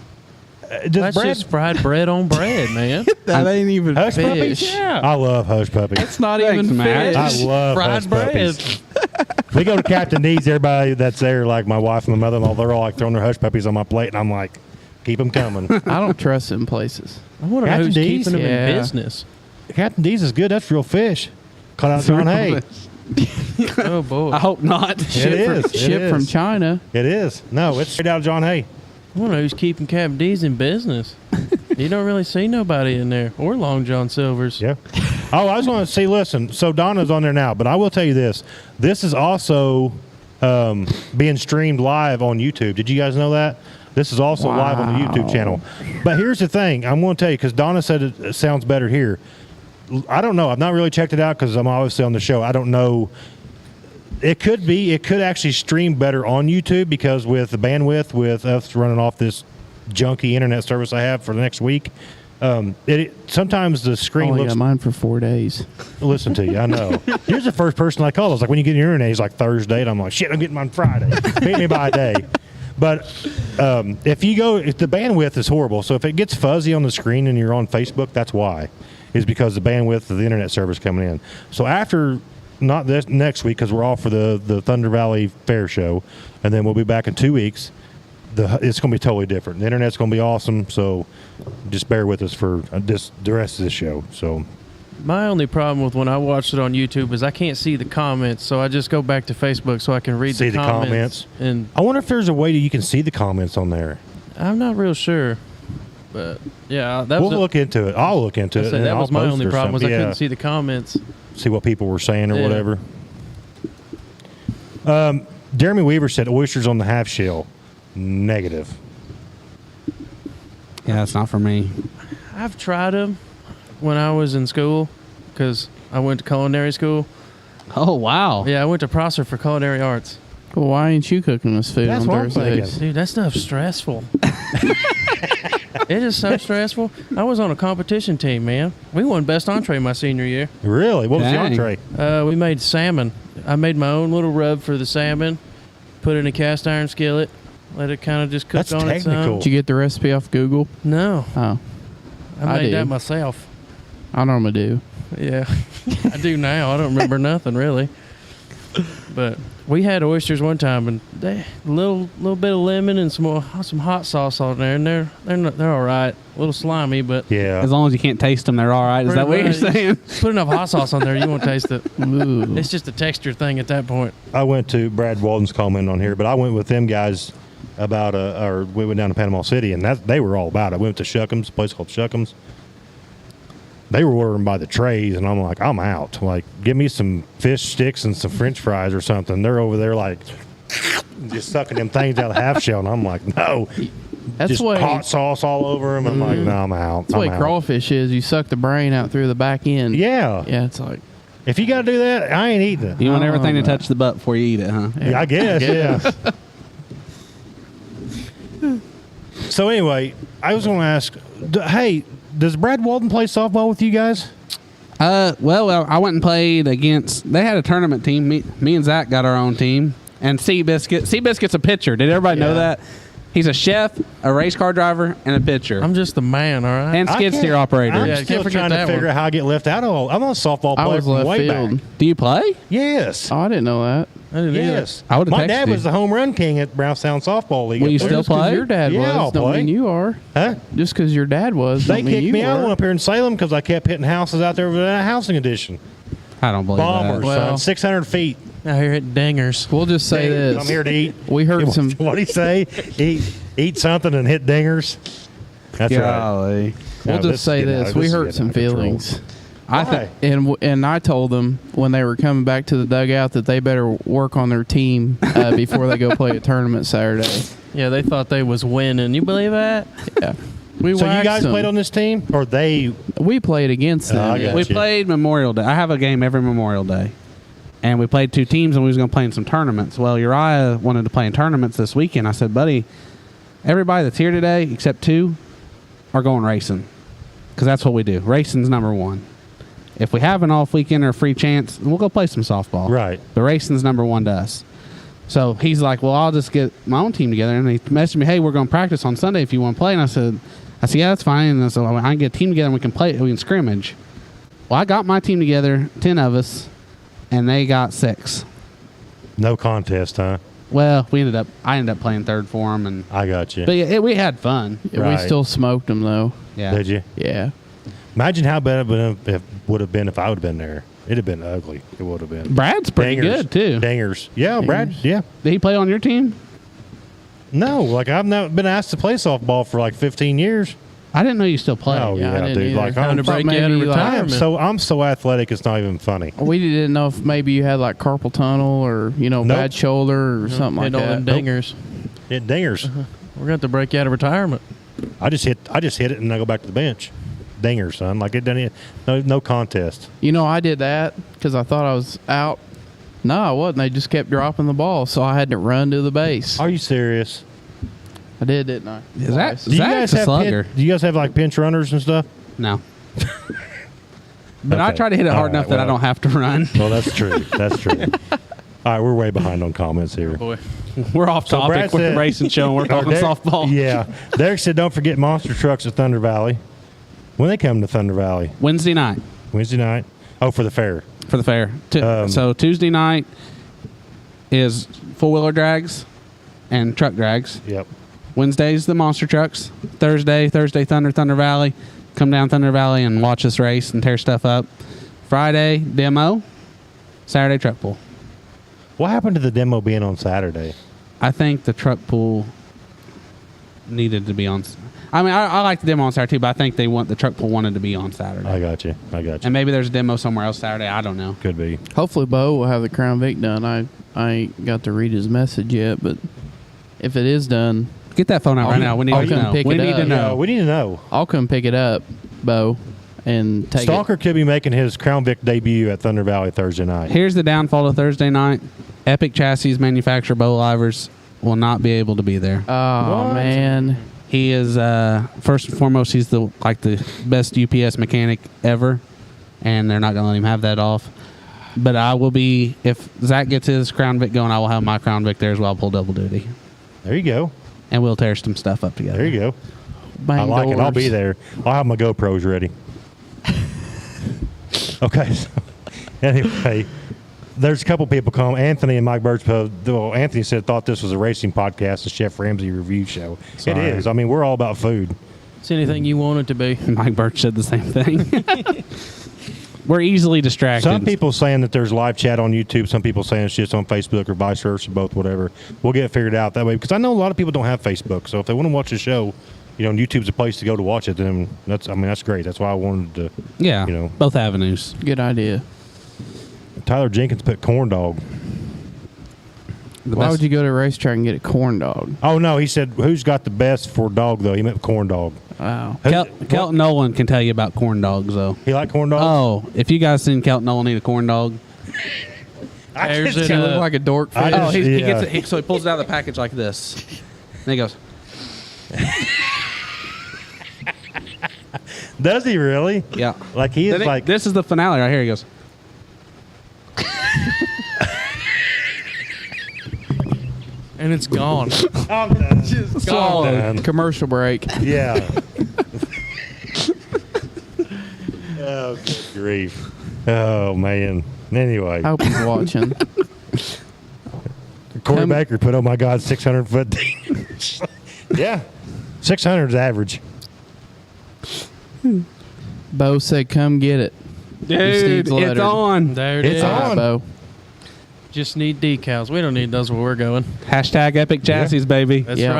Does That's bread- just fried bread on bread, man. that ain't even Hush fish. puppies? I love hush puppies. It's not Thanks, even Matt. fish. I love Fried hush bread. puppies. We go to Captain D's. Everybody that's there, like my wife and my mother-in-law, they're all like throwing their hush puppies on my plate, and I'm like, keep them coming. I don't trust them places. I wonder Captain who's D's? keeping them Yeah. in business. Captain D's is good. That's real fish. Caught out John Hay. Oh boy, I hope not. It is. It Ship from is. China. It is. No, it's straight out of John Hay. I wonder who's keeping Captain D's in business. You don't really see nobody in there, or Long John Silver's. Yeah. Oh, I was going to say, listen, so Donna's on there now, but I will tell you this. This is also being streamed live on YouTube. Did you guys know that? This is also live on the YouTube Wow. channel. But here's the thing. I'm going to tell you, because Donna said it sounds better here. I don't know. I've not really checked it out because I'm obviously on the show. I don't know. It could actually stream better on YouTube because with the bandwidth, with us running off this junky internet service I have for the next week, sometimes the screen Only looks. got mine for 4 days. Listen to you, I know. Here's the first person I called. I was like, when you get your internet, he's like Thursday, and I'm like, shit, I'm getting mine Friday. Beat me by a day. But if the bandwidth is horrible. So if it gets fuzzy on the screen and you're on Facebook, that's why. Is because the bandwidth of the internet service coming in. So after, not this next week because we're off for the Thunder Valley Fair show, and then we'll be back in 2 weeks. it's going to be totally different. The internet's going to be awesome, so just bear with us for the rest of the show. So My only problem with when I watched it on YouTube is I can't see the comments, so I just go back to Facebook so I can read see the comments. And I wonder if there's a way that you can see the comments on there. I'm not real sure, but yeah, We'll look into it. I'll look into it. And that was I'll my post only or problem was something. I couldn't see the comments. See what people were saying or Yeah. whatever. Jeremy Weaver said oysters on the half shell. Negative. Yeah, that's not for me. I've tried them when I was in school because I went to culinary school. Oh, wow. Yeah, I went to Prosser for culinary arts. Well, why ain't you cooking us food That's on what I'm Thursdays? thinking. Dude, that stuff's stressful. It is so stressful. I was on a competition team, man. We won best entree my senior year. Really? What was the Dang. entree? We made salmon. I made my own little rub for the salmon, put it in a cast iron skillet, let it kind of just cook That's on its technical. own. Did you get the recipe off Google? No, Oh, I I made do. that myself. I normally do. Yeah, I do now. I don't remember nothing really. But we had oysters one time, and they little bit of lemon and some hot sauce on there, and they're all right. A little slimy, but Yeah. As long as you can't taste them, they're all right. Is that what you're Pretty saying? put enough hot sauce on there, you won't taste it. Ooh. It's just a texture thing at that point. I went to Brad Walden's comment on here, but I went with them guys about we went down to Panama City, and they were all about it. We went to Shuckham's, a place called Shuckham's. They were ordering by the trays, and I'm like, I'm out. Like, give me some fish sticks and some French fries or something. They're over there like just sucking them things out of the half shell, and I'm like, no. That's just way. hot sauce all over them. I'm like, no, I'm out. That's the way I'm out. crawfish is. You suck the brain out through the back end. Yeah. Yeah, it's like If you got to do that, I ain't eating it. You want Oh, everything to no. touch the butt before you eat it, huh? Yeah, I guess, yeah. So anyway, I was going to ask, hey, does Brad Walden play softball with you guys? Well, I went and played against. They had a tournament team. Me and Zach got our own team. And Seabiscuit's a pitcher. Did everybody know Yeah. that? He's a chef, a race car driver, and a pitcher, I'm just the man, all right? and skid steer operator. I'm Yeah, still can't forget trying to that figure one. out how I get left out of all. I'm a softball I player was from left way field. back. Do you play? Yes. Oh, I didn't know that. I didn't either. Yes. I would've My texted dad you. was the home run king at Brownstown Softball League. Will you up there. still Just 'cause play? your dad Yeah, I'll was, don't play. mean you are. Huh? Just because your dad was, They don't mean kicked you me out are. one up here in Salem because I kept hitting houses out there with a housing edition. I don't believe Bombers, that. Well- son. 600 feet. Out here hitting dingers. We'll just say this. I'm here to eat. We heard some. What'd he say? Eat something and hit dingers. That's right. Golly. We'll No, just say this. We is hurt getting some out of control. feelings. I Why? think And I told them when they were coming back to the dugout that they better work on their team before they go play a tournament Saturday. Yeah, they thought they was winning. You believe that? Yeah, we So you waxed guys them. played on this team, or they? We played against them. I got we you. played Memorial Day. I have a game every Memorial Day, and we played two teams, and we was going to play in some tournaments. Well, Uriah wanted to play in tournaments this weekend. I said, buddy, everybody that's here today except two are going racing, because that's what we do. Racing's number one. If we have an off weekend or a free chance, then we'll go play some softball. Right. But racing's number one to us. So he's like, well, I'll just get my own team together. And he messaged me, hey, we're going to practice on Sunday if you want to play. And I said, yeah, that's fine. And so I can get a team together and we can play. We can scrimmage. Well, I got my team together, 10 of us, and they got 6. No contest, huh? Well, I ended up playing third for them. And, I got you. but yeah, we had fun. Yeah, Right. We still smoked them though. Yeah. Did you? Yeah. Imagine how bad it would have been if I would have been there. It'd have been ugly. It would have been. Brad's pretty Dingers. good, too. Dingers. Yeah, Brad. Yeah. Did he play on your team? No, like I've not been asked to play softball for like 15 years. I didn't know you still played. Oh yeah, I yeah, didn't dude. either. Like Time I'm to break maybe you out of like- retirement. I'm so athletic. It's not even funny. We didn't know if maybe you had like carpal tunnel or Nope. bad shoulder or something like Hit all that. them dingers. Hit dingers. We're going to have to break you out of retirement. I just hit it and I go back to the bench. Dingers, son. Like it doesn't. No contest. You know, I did that because I thought I was out. No, I wasn't. They just kept dropping the ball, so I had to run to the base. Are you serious? I did, didn't I? Is that- Twice. Do you guys Zach's a have slugger. do you guys have like pinch runners and stuff? No. But I Okay. try to hit it hard All right, enough that I well. don't have to run. Well, that's true. That's true. All right, we're way behind on comments here. Boy. We're off So topic Brad with said- the racing show, and we're talking Derek- softball. Yeah. Derek said, don't forget monster trucks at Thunder Valley. When they come to Thunder Valley? Wednesday night Wednesday night? Oh, for the fair. for the fair. Um, So Tuesday night is four-wheeler drags and truck drags. Yep. Wednesday's the monster trucks. Thursday Thunder Valley. Come down Thunder Valley and watch us race and tear stuff up. Friday, demo. Saturday, truck pull. What happened to the demo being on Saturday? I think the truck pull needed to be on. I mean, I like the demo on Saturday too, but I think the truck pull wanted to be on Saturday. I got you. And maybe there's a demo somewhere else Saturday. I don't know. Could be. Hopefully, Bo will have the Crown Vic done. I ain't got to read his message yet, but if it is done, Get that phone out right now. We need I'll to come know. pick We it need up. to know. We need to know. I'll come pick it up, Bo, and take Stalker could be making his Crown Vic debut at Thunder Valley Thursday night. Here's the downfall of Thursday night. Epic Chassis manufacturer Bo Livers will not be able to be there. Oh, What? man. He is first and foremost. He's the best UPS mechanic ever, and they're not going to let him have that off. But I will be, if Zach gets his Crown Vic going, I will have my Crown Vic there as well. Pull double duty, There you go. and we'll tear some stuff up together. There you go. Bang I like it. I'll be doors. there. I'll have my GoPros ready. Okay. So, anyway, there's a couple people come. Anthony and Mike Birch. Well, Anthony thought this was a racing podcast, a Chef Ramsay review show. Sorry. It is. I mean, we're all about food. It's anything you want it to be. Mike Birch said the same thing. We're easily distracted. Some people saying that there's live chat on YouTube. Some people saying it's just on Facebook or vice versa, both, whatever. We'll get it figured out that way because I know a lot of people don't have Facebook. So if they want to watch the show, YouTube's a place to go to watch it. Then that's great. That's why I wanted to. Yeah, both avenues. Good idea. Tyler Jenkins put corn dog. Why would you go to a racetrack and get a corn dog? Oh no, he said who's got the best for dog though? He meant corn dog. Wow. Kelton Nolan can tell you about corn dogs, though. He like corn dog? Oh, if you guys seen Kelton Nolan eat a corn dog. Tears it He look up. like a dork I fish. just- He yeah. gets it. So he pulls it out of the package like this. And he goes, Does he really? yeah. Like he is Then like this is the finale right here. He goes, And it's gone. I'm done. swallowed. Done. Commercial break. Yeah. Oh, good grief. Oh man. Anyway, I hope he's watching. Corey come- Baker put, oh my God, 600 foot. Yeah, 600 is average. Bo said, come get it. Dude, Steve's it's lettered. on. There it It's is. on. All right, Bo. Just need decals. We don't need those where we're going. Hashtag Epic Chassis, baby. That's Yeah.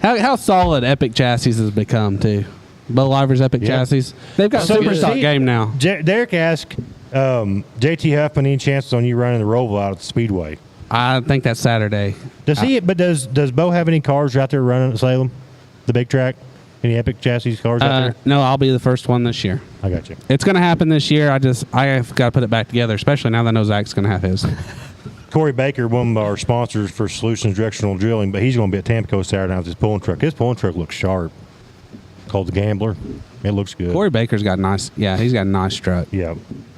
right. How solid Epic Chassis has become, too. Bo Livers Epic Yeah. Chassis. They've got So super you stock see- game now. Derek asked JT Huffman any chances on you running the Roval out at the Speedway? I think that's Saturday. Does he? But does Bo have any cars out there running at Salem, the big track? Any Epic Chassis cars out there? No, I'll be the first one this year. I got you. It's going to happen this year. I've got to put it back together, especially now that I know Zach's going to have his. Corey Baker, one of our sponsors for Solutions Directional Drilling, but he's going to be at Tamco Saturday night with his pulling truck. His pulling truck looks sharp. Called the Gambler. It looks good. Corey Baker's got nice. Yeah, he's got a nice truck. Yeah.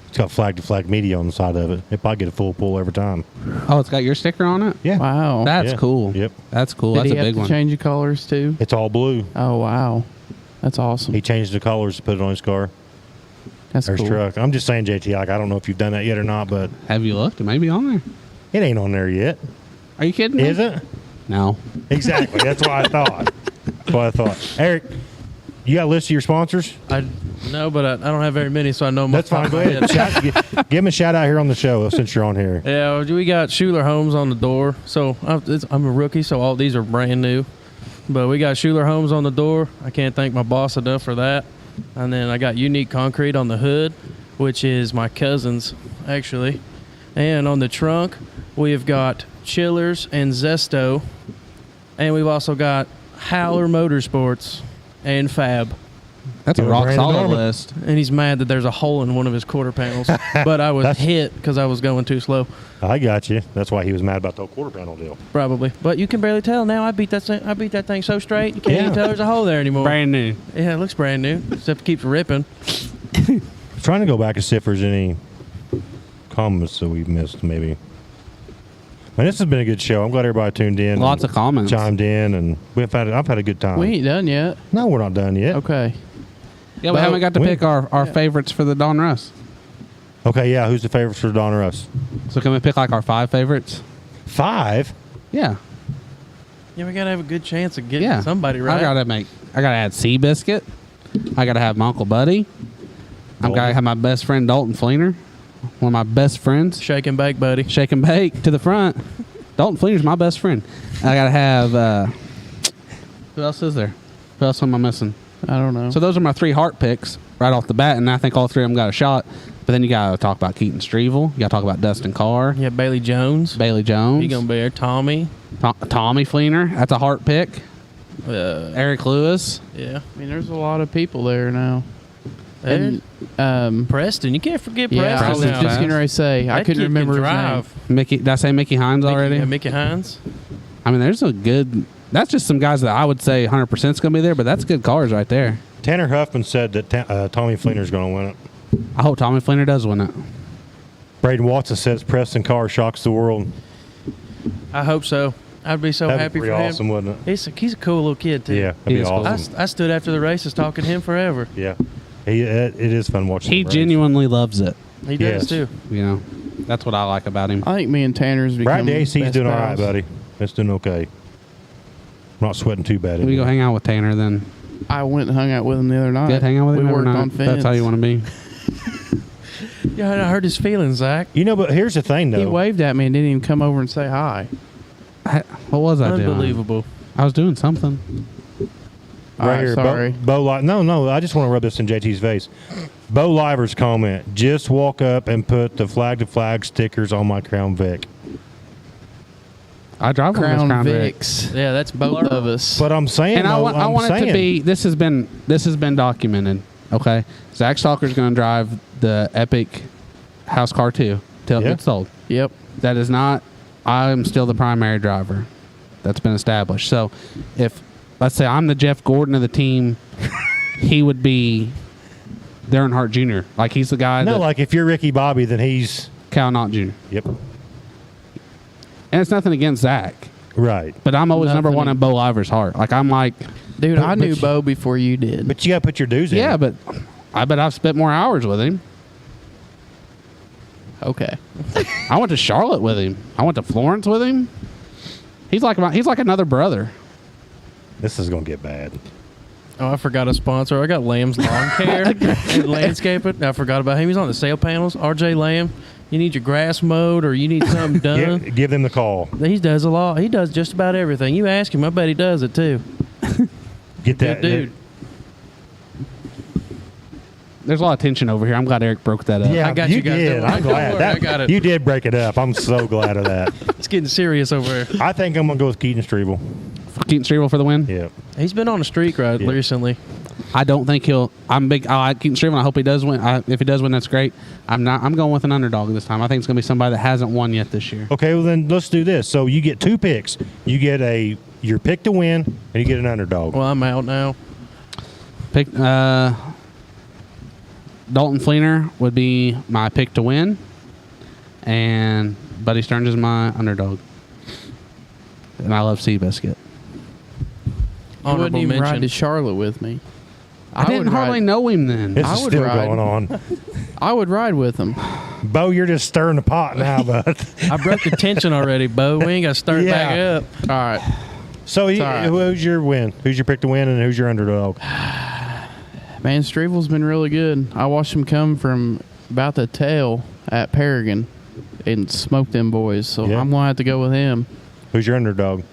It's got flag-to-flag media on the side of it. It probably get a full pull every time. Oh, it's got your sticker on it? Yeah. Wow. That's Yeah. cool. Yep. That's cool. Did That's he a have big to one. change the colors too? It's all blue. Oh, wow. That's awesome. He changed the colors to put it on his car That's or his cool. truck. I'm just saying, JT, I don't know if you've done that yet or not, but Have you looked? It may be on there. it ain't on there yet. Are you kidding me? Is it? No. Exactly. That's what I thought. That's what I thought. Eric, you got a list of your sponsors? No, but I don't have very many, so I know them That's off the fine. top Go of my ahead. head. Give him a shout out here on the show since you're on here. Yeah, well, we got Schuler Homes on the door. So I'm a rookie, so all these are brand new. But we got Schuler Homes on the door. I can't thank my boss enough for that. And then I got Unique Concrete on the hood, which is my cousin's, actually. And on the trunk, we've got Chillers and Zesto. And we've also got Howler Motorsports and Fab. That's a Doing rock Brandon solid Norman. list. And he's mad that there's a hole in one of his quarter panels. But I was That's- hit because I was going too slow, I got you. That's why he was mad about the whole quarter panel deal. probably. But you can barely tell now. I beat that thing so straight, you can't Yeah. even tell there's a hole there anymore. Brand new. Yeah, it looks brand new, except it keeps ripping. Trying to go back and see if there's any comments that we've missed, maybe. Man, this has been a good show. I'm glad everybody tuned in. Lots and of comments. chimed in, and I've had a good time. We ain't done yet. No, we're not done yet. Okay. Yeah, we haven't got to pick our favorites for the Don Russ. Okay, yeah. Who's the favorites for Don Russ? So can we pick like our 5 favorites? 5. Yeah. Yeah, we gotta have a good chance of getting somebody right. I gotta add Seabiscuit. I gotta have my Uncle Buddy. I'm gotta have my best friend Dalton Fleener, one of my best friends. Shake and bake, buddy. Shake and bake to the front. Dalton Fleener's my best friend. I gotta have. Who else is there? Who else am I missing? I don't know. So those are my 3 heart picks right off the bat, and I think all 3 of them got a shot. But then you gotta talk about Keaton Strevel. You gotta talk about Dustin Carr. Yeah, Bailey Jones. Bailey Jones. He gonna be there. Tommy. Tommy Fleener. That's a heart pick. Eric Lewis. Yeah. I mean, there's a lot of people there now. And, And Preston. You can't forget yeah, I was Preston. Preston's just fast. getting ready to say. I That couldn't kid can remember his drive. name. Mickey. Did I say Mickey Hines already? Yeah, Mickey Hines. I mean, there's a good. That's just some guys that I would say 100% is going to be there, but that's good cars right there. Tanner Huffman said that Tommy Fleener's going to win it. I hope Tommy Fleener does win it. Braden Watson says Preston Carr shocks the world. I hope so. I'd be so That'd happy be for pretty him. awesome, wouldn't it? He's a cool little kid too. Yeah, that'd He be is cool. awesome. I stood after the races talking to him forever. Yeah, it is fun watching. He him race. genuinely loves it. He does Yes. too. You know, that's what I like about him. I think me and Tanner's become Brad AC's best doing all right, pals. buddy. It's doing okay. I'm not sweating too bad. We go hang out with Tanner then. I went and hung out with him the other night. Good hang out with him We every worked night. on fence. That's how you want to be. Yeah, I hurt his feelings, Zach. You know, but here's the thing, He though. waved at me and didn't even come over and say hi. What was I doing? Unbelievable. I was doing something. All right, here, sorry. No, I just want to rub this in JT's face. Bo Liver's comment: just walk up and put the flag to flag stickers on my Crown Vic. I drive on this Crown Crown Vic. Vicks. Yeah, that's Both of us. But I'm saying, And I want it to be. This has been documented. Okay, Zach Stalker's going to drive the Epic House Car 2 till it Yeah. gets sold. Yep. That is not. I am still the primary driver. That's been established. So, if let's say I'm the Jeff Gordon of the team, he would be Darren Hart Jr. Like he's the guy. No, that, like if you're Ricky Bobby, then he's Cal Knott Jr. yep, And it's nothing against Zach, right. but I'm always number Nothing. one in Bo Liver's heart. Like I'm like, Dude, But- I knew but- Bo before you did. But you got to put your dues in. yeah, but I bet I've spent more hours with him. Okay. I went to Charlotte with him. I went to Florence with him. He's like another brother. This is gonna get bad. Oh, I forgot a sponsor. I got Lamb's Lawn Care and Landscaping. I forgot about him. He's on the sale panels. RJ Lamb. You need your grass mowed or you need something done. Give them the call. He does a lot. He does just about everything. You ask him, I bet he does it too. Get that, Good dude. There's a lot of tension over here. I'm glad Eric broke that up. Yeah, I got you guys. did. Don't worry. I'm Don't glad. worry. I got it. You did break it up. I'm so glad of that. It's getting serious over here. I think I'm gonna go with Keaton Strevel. Keaton Strevel for the win. Yeah. He's been on a streak right Yeah. recently. I don't think he'll. I'm big. I like Keaton Strevel. I hope he does win. If he does win, that's great. I'm not. I'm going with an underdog this time. I think it's going to be somebody that hasn't won yet this year. Okay, well then let's do this. So you get 2 picks. You get your pick to win, and you get an underdog. Well, I'm out now. Pick. Dalton Fleener would be my pick to win, and Buddy Stearns is my underdog. And I love Seabiscuit. You wouldn't Honorable even ride mention. to Charlotte with me. I didn't would hardly ride, know him then. This I is would still ride. going on. I would ride with him. Bo, you're just stirring the pot now, bud. I broke the tension already, Bo. We ain't got to start Yeah. back up. All right. So all right. who's your win? Who's your pick to win, and who's your underdog? Man, Strevel's been really good. I watched him come from about the tail at Paragon and smoke them boys. So Yeah. I'm going to have to go with him. Who's your underdog?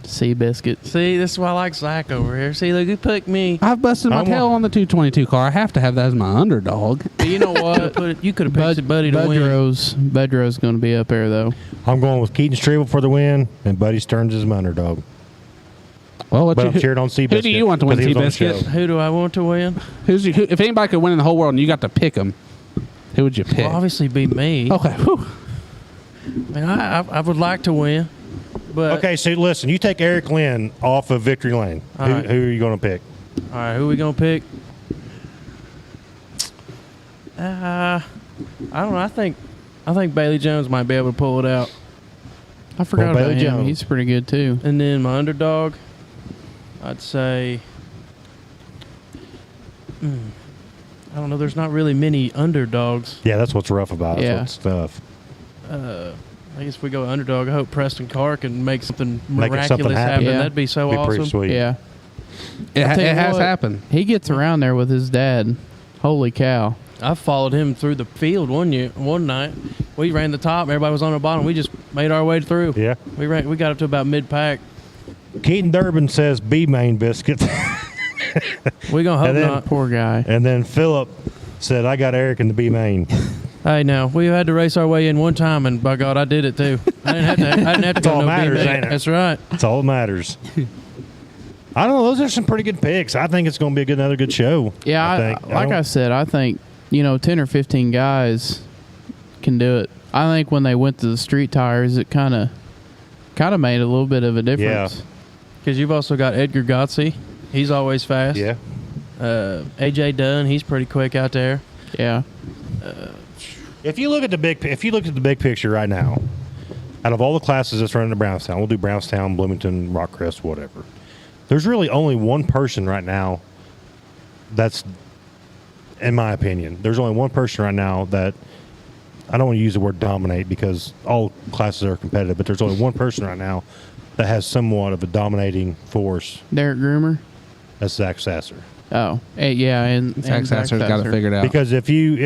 Seabiscuit. See, this is why I like Zach over here. See, look, who picked me. I've busted my I'm tail on the 222 car. I have to have that as my underdog. But you know what? You could have picked Buddy to win. Bedrow's going to be up there, though. I'm going with Keaton Strevel for the win, and Buddy Stearns is my underdog. Well, But I'm cheering on Seabiscuit. Who do you want to win, 'cause he was on the Seabiscuit? show. Who do I want to win? If anybody could win in the whole world and you got to pick them, who would you pick? Well, obviously, be me. Okay. Whew. I mean, I would like to win, but Okay, so listen, you take Eric Lynn off of Victory Lane. All Who right. are you going to pick? All right, who are we gonna pick? I don't know. I think Bailey Jones might be able to pull it out. I forgot Well, about Bailey him. Jones. He's pretty good, too. And then my underdog, I'd say. I don't know. There's not really many underdogs. Yeah, that's what's rough about it. Yeah. That's tough. I guess if we go underdog, I hope Preston Carr can make something Make miraculous something happen. happen. Yeah. That'd be so Be awesome. pretty sweet. Yeah. It I'll tell you has what, happened. He gets around there with his dad. Holy cow. I followed him through the field one night. We ran the top. Everybody was on the bottom. We just made our way through. Yeah. We got up to about mid-pack. Keaton Durbin says B main biscuit. We gonna hope And then- not. Poor guy. And then Philip said, I got Eric in the B main. Hey, now we had to race our way in one time, and by God, I did it too. I didn't have to That's all go no matters, B-main. ain't it? That's right. That's all that matters. I don't know. Those are some pretty good picks. I think it's going to be another good show. Yeah, I said, I think 10 or 15 guys can do it. I think when they went to the street tires, it kind of made a little bit of a difference. Because you've also got Edgar Gotze. He's always fast. Yeah. AJ Dunn. He's pretty quick out there. Yeah. If you look at the big picture right now, out of all the classes that's running to Brownstown, we'll do Brownstown, Bloomington, Rockcrest, whatever. There's really only one person right now that's, in my opinion, there's only one person right now that, I don't want to use the word dominate because all classes are competitive, but there's only one person right now that has somewhat of a dominating force. Derek Groomer. That's Zach Sasser. Oh, yeah, and Zach Sasser's got it figured out. Because if you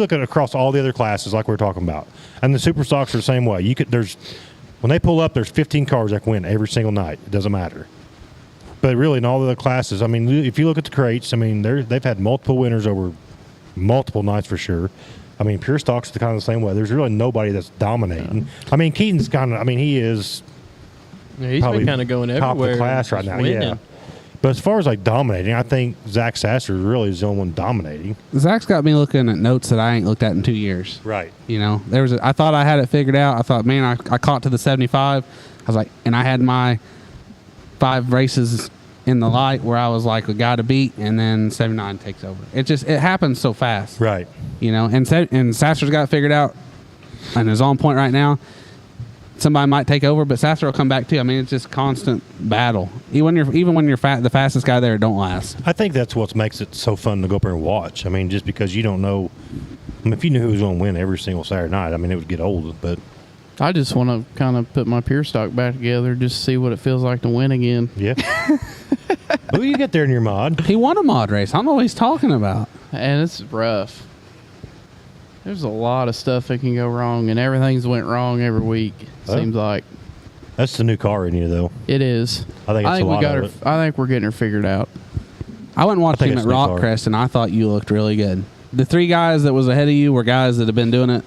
look at across all the other classes like we were talking about, and the super stocks are the same way. When they pull up, there's 15 cars that can win every single night. It doesn't matter. But really, in all the other classes, I mean, if you look at the crates, I mean, they've had multiple winners over multiple nights for sure. I mean, pure stocks are kind of the same way. There's really nobody that's dominating. I mean, Keaton's kind of. I mean, he is. Yeah, he's probably been kind of going top everywhere. of the class right just now. winning. Yeah. But as far as like dominating, I think Zach Sasser really is the only one dominating. Zach's got me looking at notes that I ain't looked at in 2 years. Right. I thought I had it figured out. I thought, man, I caught to the 75. I was like, and I had my 5 races in the light where I was like a guy to beat, and then 79 takes over. It happens so fast. Right. And Sasser's got it figured out and is on point right now. Somebody might take over, but Sasser will come back too. I mean, it's just constant battle. Even when you're the fastest guy there, it don't last. I think that's what makes it so fun to go up there and watch. I mean, just because you don't know. I mean, if you knew who was going to win every single Saturday night, I mean, it would get old. But I just want to kind of put my pure stock back together, just see what it feels like to win again. yeah. Who you get there in your mod? He won a mod race. I don't know what he's talking about. And it's rough. There's a lot of stuff that can go wrong, and everything's went wrong every week. Oh. Seems like That's the new car in you, though. it is. I think it's a lot of it. I think we're getting her figured out. I went and watched think him at it's Nick Rockcrest, and I thought you looked really good. The 3 guys that was ahead of you were guys that have been doing it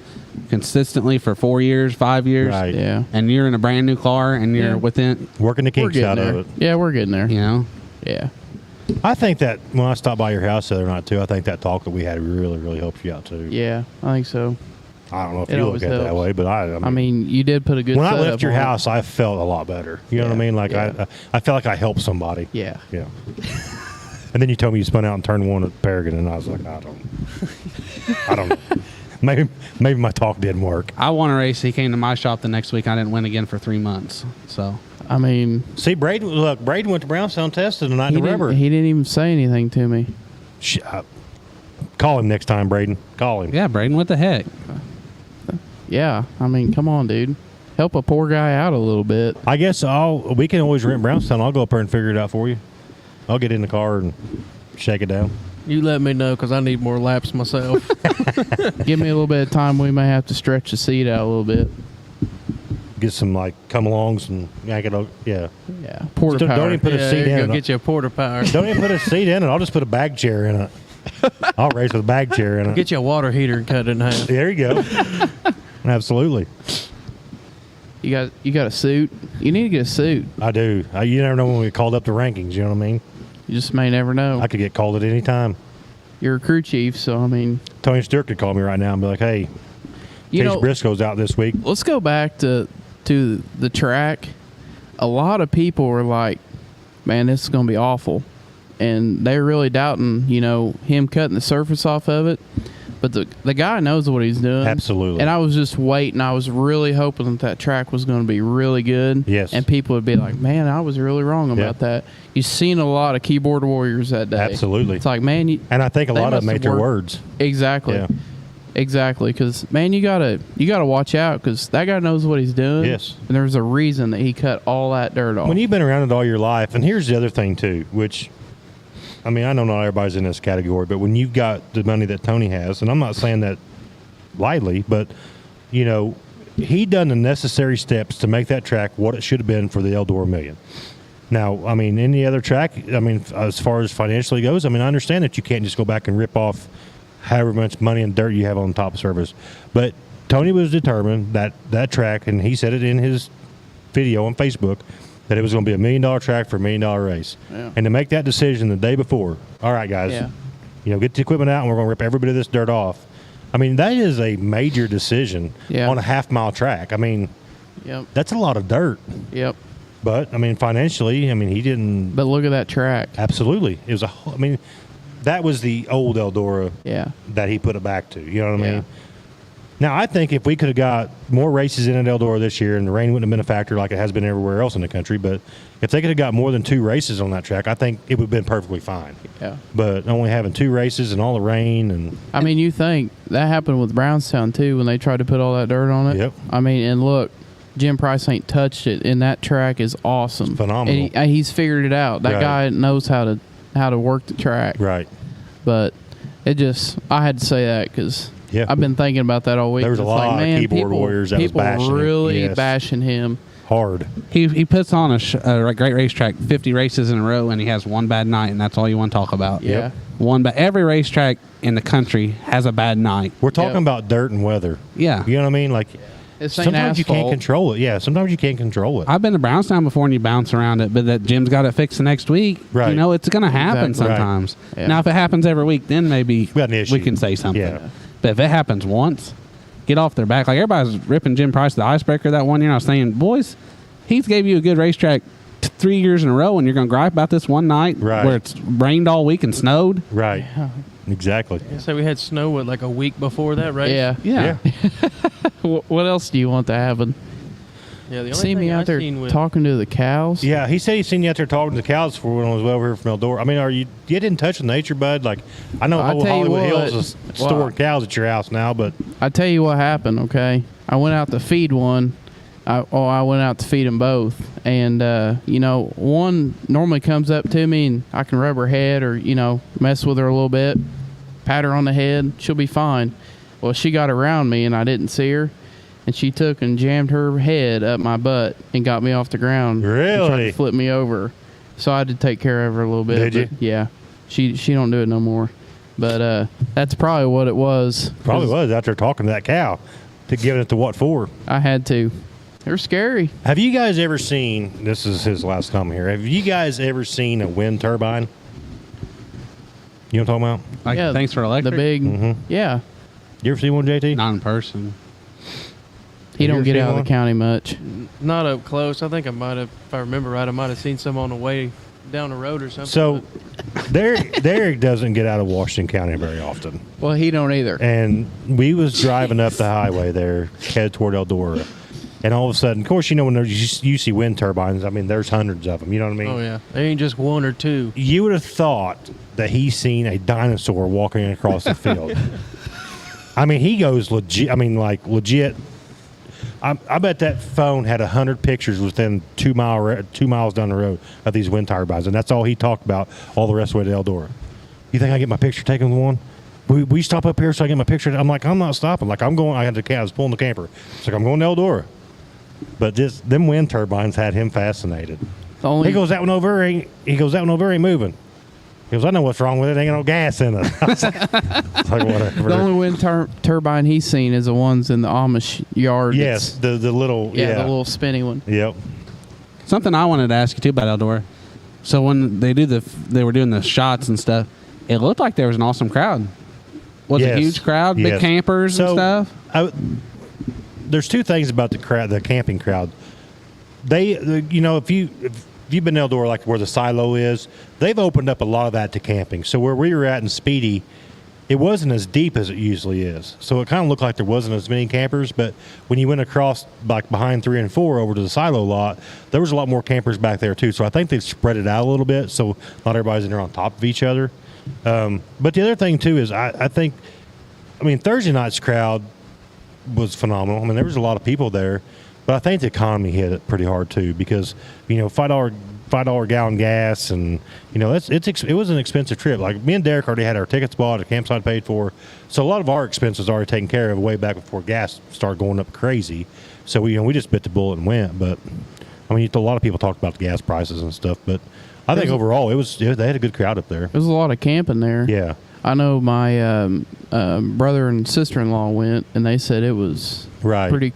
consistently for 4 years, 5 years. Right. Yeah, And you're in a brand new car, and you're Yeah. within, Working the we're kinks getting out there. of it. Yeah, we're getting there. you know. Yeah, I think that when I stopped by your house the other night, too, I think that talk that we had really, really helped you out, too. yeah, I think so. I don't know if It you look always at it that helps. way, but I mean, you did put a good. when I setup left your on it. house, I felt a lot better. You know what I Yeah. mean? Like, Yeah. I felt like I helped somebody. Yeah, Yeah. And then you told me you spun out and turned one at Paragon, and I was like, I don't know. Maybe my talk didn't work. I won a race. He came to my shop the next week. I didn't win again for 3 months. So I mean, See, Braden went to Brownstown tested tonight in the rubber. he didn't even say anything to me. Call him next time, Braden. Call him. yeah, Braden, what the heck? Yeah, I mean, come on, dude, help a poor guy out a little bit. I guess we can always rent Brownstown. I'll go up there and figure it out for you. I'll get in the car and shake it down. You let me know because I need more laps myself. Give me a little bit of time. We may have to stretch the seat out a little bit. Get some like come-alongs and yank it. Yeah. Yeah, porta Don't power. even put a Yeah, seat you in go it. get you a porter power. Don't even put a seat in it. I'll just put a bag chair in it. I'll race with a bag chair in it. Get you a water heater and cut it in half. There you go. Absolutely. You got a suit. You need to get a suit. I do. You never know when we get called up to rankings. You know what I mean? You just may never know. I could get called at any time. You're a crew chief, so I mean, Tony Stewart could call me right now and be like, hey, you Case know, Briscoe's out this week. let's go back to the track. A lot of people were like, man, this is going to be awful. And they're really doubting, him cutting the surface off of it. But the guy knows what he's doing. Absolutely. And I was just waiting. I was really hoping that track was going to be really good. Yes. And people would be like, man, I was really wrong about that. You've seen a lot of keyboard warriors that day. Absolutely. It's like, man. And I think a they lot of them must made have their worked- words. Exactly. Yeah. Exactly, because man, you gotta watch out because that guy knows what he's doing. Yes. and there's a reason that he cut all that dirt off. When you've been around it all your life, and here's the other thing too, which, I mean, I know not everybody's in this category, but when you've got the money that Tony has, and I'm not saying that lightly, but you know, he done the necessary steps to make that track what it should have been for the Eldora Million. Now, I mean, any other track, I mean, as far as financially goes, I mean, I understand that you can't just go back and rip off however much money and dirt you have on top service. But Tony was determined that that track, and he said it in his video on Facebook, that it was going to be $1 million track for $1 million race. Yeah. And to make that decision the day before, all right, guys, Yeah. you know, get the equipment out and we're going to rip every bit of this dirt off. I mean, that is a major decision Yeah. on a half-mile track. I mean, Yep. that's a lot of dirt. Yep. But, I mean, financially, I mean, he didn't. But look at that track. Absolutely. It was I mean, that was the old Eldora Yeah. that he put it back to. You know what I Yeah. mean? Now, I think if we could have got more races in at Eldora this year, and the rain wouldn't have been a factor like it has been everywhere else in the country, but if they could have got more than 2 races on that track, I think it would have been perfectly fine. Yeah. But only having 2 races and all the rain and I mean, you think that happened with Brownstown too when they tried to put all that dirt on it. Yep. I mean, and look, Jim Price ain't touched it, and that track is awesome. It's phenomenal. And he's figured it out. That Right. guy knows how to work the track. right, But I had to say that because Yeah. I've been thinking about that all week. There was a It's lot of man, keyboard warriors that was people bashing him. really Yes. bashing him. hard. He puts on a great racetrack, 50 races in a row, and he has one bad night, and that's all you want to talk about. Yeah. Every racetrack in the country has a bad night. We're talking Yep. about dirt and weather. Yeah. You know what I mean? Like This ain't sometimes you can't asphalt. control it. Yeah, sometimes you can't control it. I've been to Brownstown before, and you bounce around it, but that Jim's got it fixed the next week. Right. You know, it's going to happen Exactly. Right. sometimes. Yeah. Now, if it happens every week, then maybe got an issue. we can say something. Yeah. But if it happens once, get off their back. Like everybody's ripping Jim Price the icebreaker that one year. I was saying, boys, he's gave you a good racetrack 3 years in a row, and you're going to gripe about this one night Right. where it's rained all week and snowed. Right. Exactly. So we had snow like a week before that, right? Yeah. Yeah. What else do you want to happen? Yeah. The only See thing me I out there seen with talking to the cows? Yeah, he said he seen you out there talking to the cows before when I was over here from Eldora. I mean, are you get in touch with nature, bud? Like, I know I'll tell you Hollywood what, Hills is well, storing cows at your house now, but I tell you what happened, okay? I went out to feed one. I went out to feed them both. And, one normally comes up to me and I can rub her head or, mess with her a little bit, pat her on the head. She'll be fine. Well, she got around me and I didn't see her. And she took and jammed her head up my butt and got me off the ground. And tried Really? to flip me over. So I had to take care of her a little bit. Did you? but Yeah. She don't do it no more. But that's probably what it was. probably 'Cause was out there talking to that cow to giving it to what for. I had to. They're scary. Have you guys ever seen, this is his last comment here, have you guys ever seen a wind turbine? You know what I'm talking about? Like, Yeah, thanks for electric. The big, Mhm. yeah. You ever seen one, JT? Not in person. He Have you don't ever get seen out of one? the county much. not up close. I think I might have, if I remember right, I might have seen some on the way down the road or something. So, Derek doesn't get out of Washington County very often. Well, he don't either. And we was driving up the highway there, headed toward Eldora. And all of a sudden, of course, when you see wind turbines, I mean, there's hundreds of them. You know what I mean? Oh yeah, they ain't just one or two. You would have thought that he's seen a dinosaur walking across the field. I mean, he goes legit. I mean, like legit. I bet that phone had 100 pictures within 2 miles down the road of these wind turbines, and that's all he talked about all the rest of the way to Eldora. You think I get my picture taken with one? We stop up here so I get my picture. I'm like, I'm not stopping. Like I'm going. I was pulling the camper. It's like I'm going to Eldora. But them wind turbines had him fascinated. The only He goes, that one over ain't moving. He goes, I know what's wrong with it. Ain't got no gas in it. I was like, it's like, whatever. the only wind turbine he's seen is the ones in the Amish yard. Yes, It's- the little, the little spinny one. Yep. Something I wanted to ask you too about Eldora. So when they were doing the shots and stuff, it looked like there was an awesome crowd. Was Yes. a huge crowd, big Yes. campers and stuff. There's two things about the camping crowd. If you've been to Eldora, like where the silo is, they've opened up a lot of that to camping. So where we were at in Speedy, it wasn't as deep as it usually is. So it kind of looked like there wasn't as many campers. But when you went across like behind 3 and 4 over to the silo lot, there was a lot more campers back there too. So I think they've spread it out a little bit, so not everybody's in there on top of each other. But the other thing too is I think I mean, Thursday night's crowd was phenomenal. I mean, there was a lot of people there, but I think the economy hit it pretty hard too because $5 gallon gas, and it was an expensive trip. Like me and Derek already had our tickets bought, a campsite paid for, so a lot of our expenses already taken care of way back before gas started going up crazy. So we just bit the bullet and went. But I mean, a lot of people talked about the gas prices and stuff, but I think overall they had a good crowd up there. There's a lot of camping there. Yeah, I know my brother and sister-in-law went, and they said it was pretty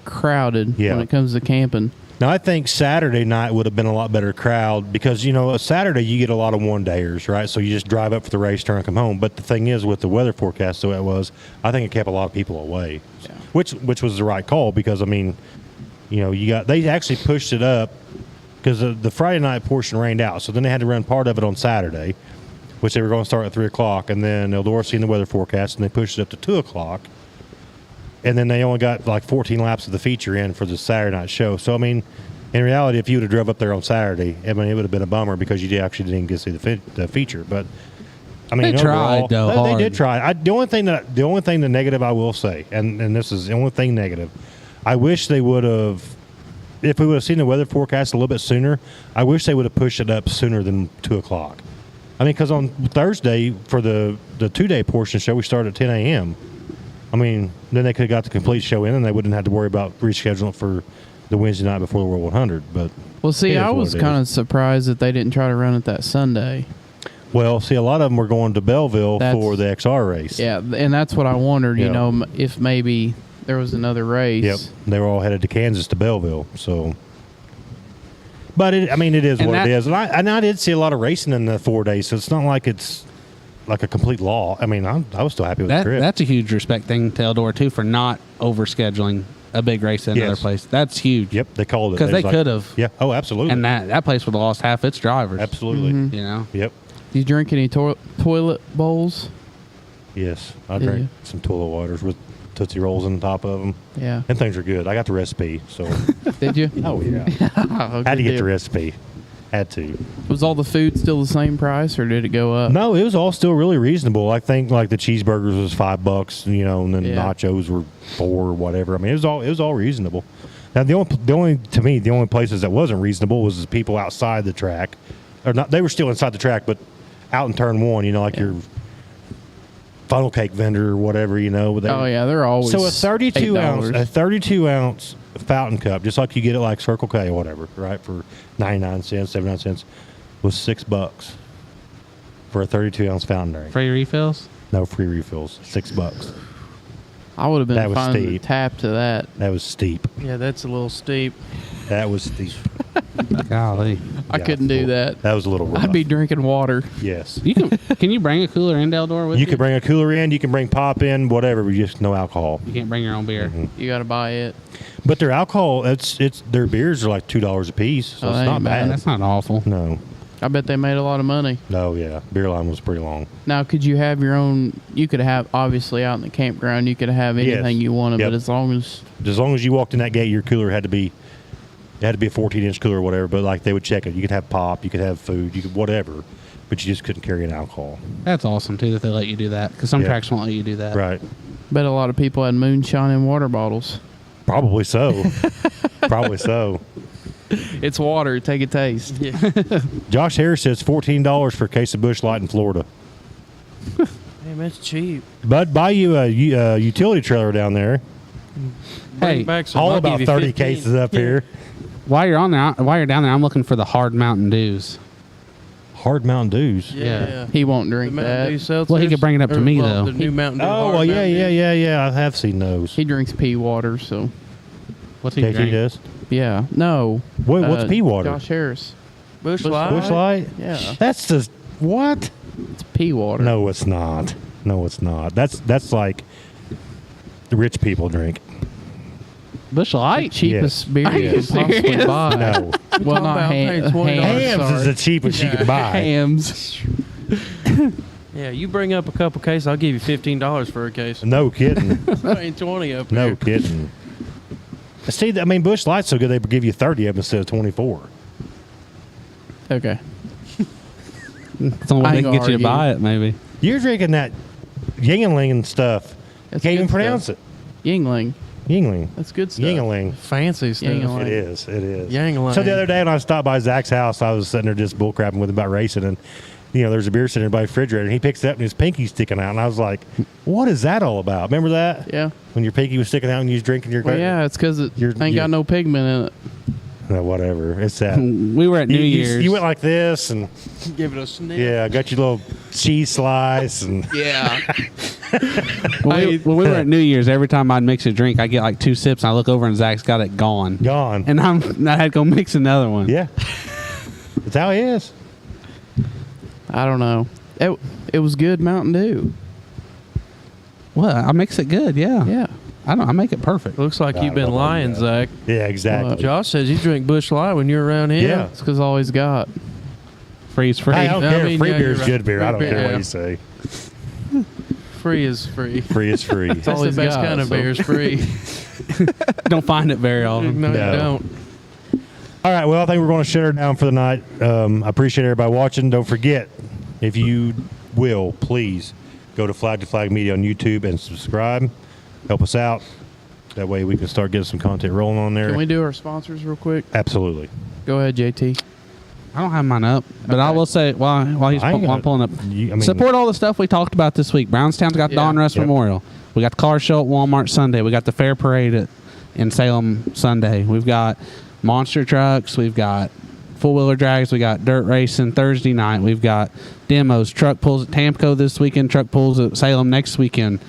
crowded when it comes to camping. Now, I think Saturday night would have been a lot better crowd because, a Saturday you get a lot of one-dayers, right? So you just drive up for the race, turn, and come home. But the thing is, with the weather forecast the way it was, I think it kept a lot of people away, which was the right call because, I mean, they actually pushed it up because the Friday night portion rained out. So then they had to run part of it on Saturday, which they were going to start at 3 o'clock. And then Eldora seen the weather forecast, and they pushed it up to 2 o'clock. And then they only got like 14 laps of the feature in for the Saturday night show. So, I mean, in reality, if you would have drove up there on Saturday, I mean, it would have been a bummer because you actually didn't get to see the feature. But, I mean, they tried, though. They did try. The only thing the negative I will say, and this is the only thing negative, I wish they would have, if we would have seen the weather forecast a little bit sooner, I wish they would have pushed it up sooner than 2 o'clock. I mean, because on Thursday for the 2-day portion show, we started at 10 a.m., I mean, then they could have got the complete show in, and they wouldn't have to worry about rescheduling it for the Wednesday night before the World 100. But see, I was kind of surprised that they didn't try to run it that Sunday. Well, see, a lot of them were going to Belleville for the XR race. Yeah, and that's what I wondered. If maybe there was another race. Yep, they were all headed to Kansas to Belleville. So, but it is what it is, and I did see a lot of racing in the 4 days, so it's not like it's like a complete law. I mean, I was still happy with the trip. That's a huge respect thing to Eldora, too, for not overscheduling a big race in another place. That's huge. Yep, they called it. Because they could have. Yeah, oh, absolutely. And that place would have lost half its drivers. Absolutely. Mm-hmm. Yep. Do you drink any toilet bowls? Yes, I drank some toilet waters with Tootsie Rolls on top of them. Yeah. And things are good. I got the recipe, so. Did you? Oh, yeah. Had to get the recipe. Had to. Was all the food still the same price, or did it go up? No, it was all still really reasonable. I think like the cheeseburgers was $5, and then nachos were $4 or whatever. I mean, it was all reasonable. Now the only places that wasn't reasonable was the people outside the track, or not. They were still inside the track, but out in turn one, your funnel cake vendor or whatever, They're always so a 32 $8. ounce fountain cup, just like you get at like Circle K or whatever, right, for 99 cents, 79 cents, was $6 for a 32 ounce fountain drink. Free refills? No free refills. $6. I would have been That was finding steep. the tap to that. That was steep. Yeah, that's a little steep. That was steep. Golly. I couldn't do that. That was a little rough. I'd be drinking water. Yes. Can you bring a cooler in Eldora with you? You can bring a cooler in. You can bring pop in, whatever, but just no alcohol. You can't bring your own beer. Mm-hmm. You got to buy it. But their alcohol, their beers are like $2 a piece, so it's that not ain't bad. That's not awful. No. I bet they made a lot of money. No, yeah. Beer line was pretty long. Now, could you have your own? You could have, obviously, out in the campground, you could have anything you wanted, Yep. but as long as you walked in that gate, your cooler had to be a 14-inch cooler or whatever, but like they would check it. You could have pop, you could have food, you could whatever, but you just couldn't carry an alcohol. That's awesome, too, that they let you do that, because some tracks won't let you do that. Right. bet a lot of people had moonshine in water bottles. Probably so. Probably so. It's water. Take a taste. Yeah. Josh Harris says $14 for a case of Busch Light in Florida. Damn, that's cheap. Bud, buy you a utility trailer down there. Bring Hey, back some, All I'll about give you 30 15. cases up here. while you're down there, I'm looking for the hard Mountain Dews. Hard Mountain Dews. Yeah. He won't The drink Mountain Dew that. seltzers, Well, he could bring it up to or, me, well, though. The new Mountain Dew. Oh, Hard well, Mountain Dew. yeah. I have seen those. He drinks pea water, so What's he JT drink? does. yeah. No. What's pea water? Josh Harris. Busch Light. Busch Light? Yeah. That's just what? It's pea water. No, it's not. No, it's not. That's like the rich people drink. Busch Light? Cheapest beer Are you you can possibly serious? buy. No. Well, Talking not about paying $20. Hams is sorry. the cheapest you can buy. Hams. Yeah, you bring up a couple cases, I'll give you $15 for a case. No kidding. Paying 20 up No here. kidding. See, I mean, Busch Light's so good they give you 30 of them instead of 24. Okay. It's the only way I they ain't can get you gonna to buy it, maybe. You're drinking that Yingling and stuff. That's Can't even good pronounce stuff. it. Yingling. Yingling. That's good stuff. Yingling. Fancy stuff. Yingling. It is. It is. Yangling. So the other day when I stopped by Zach's house, I was sitting there just bullcrapping with him about racing, and there's a beer sitting by the refrigerator, and he picks it up and his pinky's sticking out, and I was like, "What is that all about?" Remember that? Yeah. When your pinky was sticking out and you was drinking your. Well, yeah, it's because it ain't got no pigment in it. No, whatever. It's that. We were at New Year's. You went like this, and Give it a sniff. yeah, got your little cheese slice, and Yeah. when we were at New Year's, every time I'd mix a drink, I get like 2 sips, and I look over and Zach's got it gone. gone. And I had to go mix another one. Yeah, that's how he is. I don't know. It was good Mountain Dew. Well, I mix it good. Yeah. Yeah. I make it perfect. Looks like I you've don't been know about lying, that. Zach. Yeah, exactly. Josh says you drink Busch Light when you're around here. Yeah. It's because all he's got. Freeze free. Hey, I don't I care. mean, Free yeah, beer you're is right. good beer. I don't Free beer, care what yeah. you say. Free is free. Free is free. That's all the he's best got, kind of so. beer is free. Don't find it very often. No, No. you don't. All right, well, I think we're going to shut her down for the night. I appreciate everybody watching. Don't forget, if you will, please go to Flag to Flag Media on YouTube and subscribe. Help us out. That way we can start getting some content rolling on there. Can we do our sponsors real quick? Absolutely. Go ahead, JT. I don't have mine up, but I will say while I'm pulling up, support all the stuff we talked about this week. Brownstown's got Yeah. Don Russ Yep. Memorial. We got the car show at Walmart Sunday. We got the fair parade in Salem Sunday. We've got monster trucks. We've got four-wheeler drags. We got dirt racing Thursday night. We've got demos, truck pulls at Tamco this weekend, truck pulls at Salem next weekend.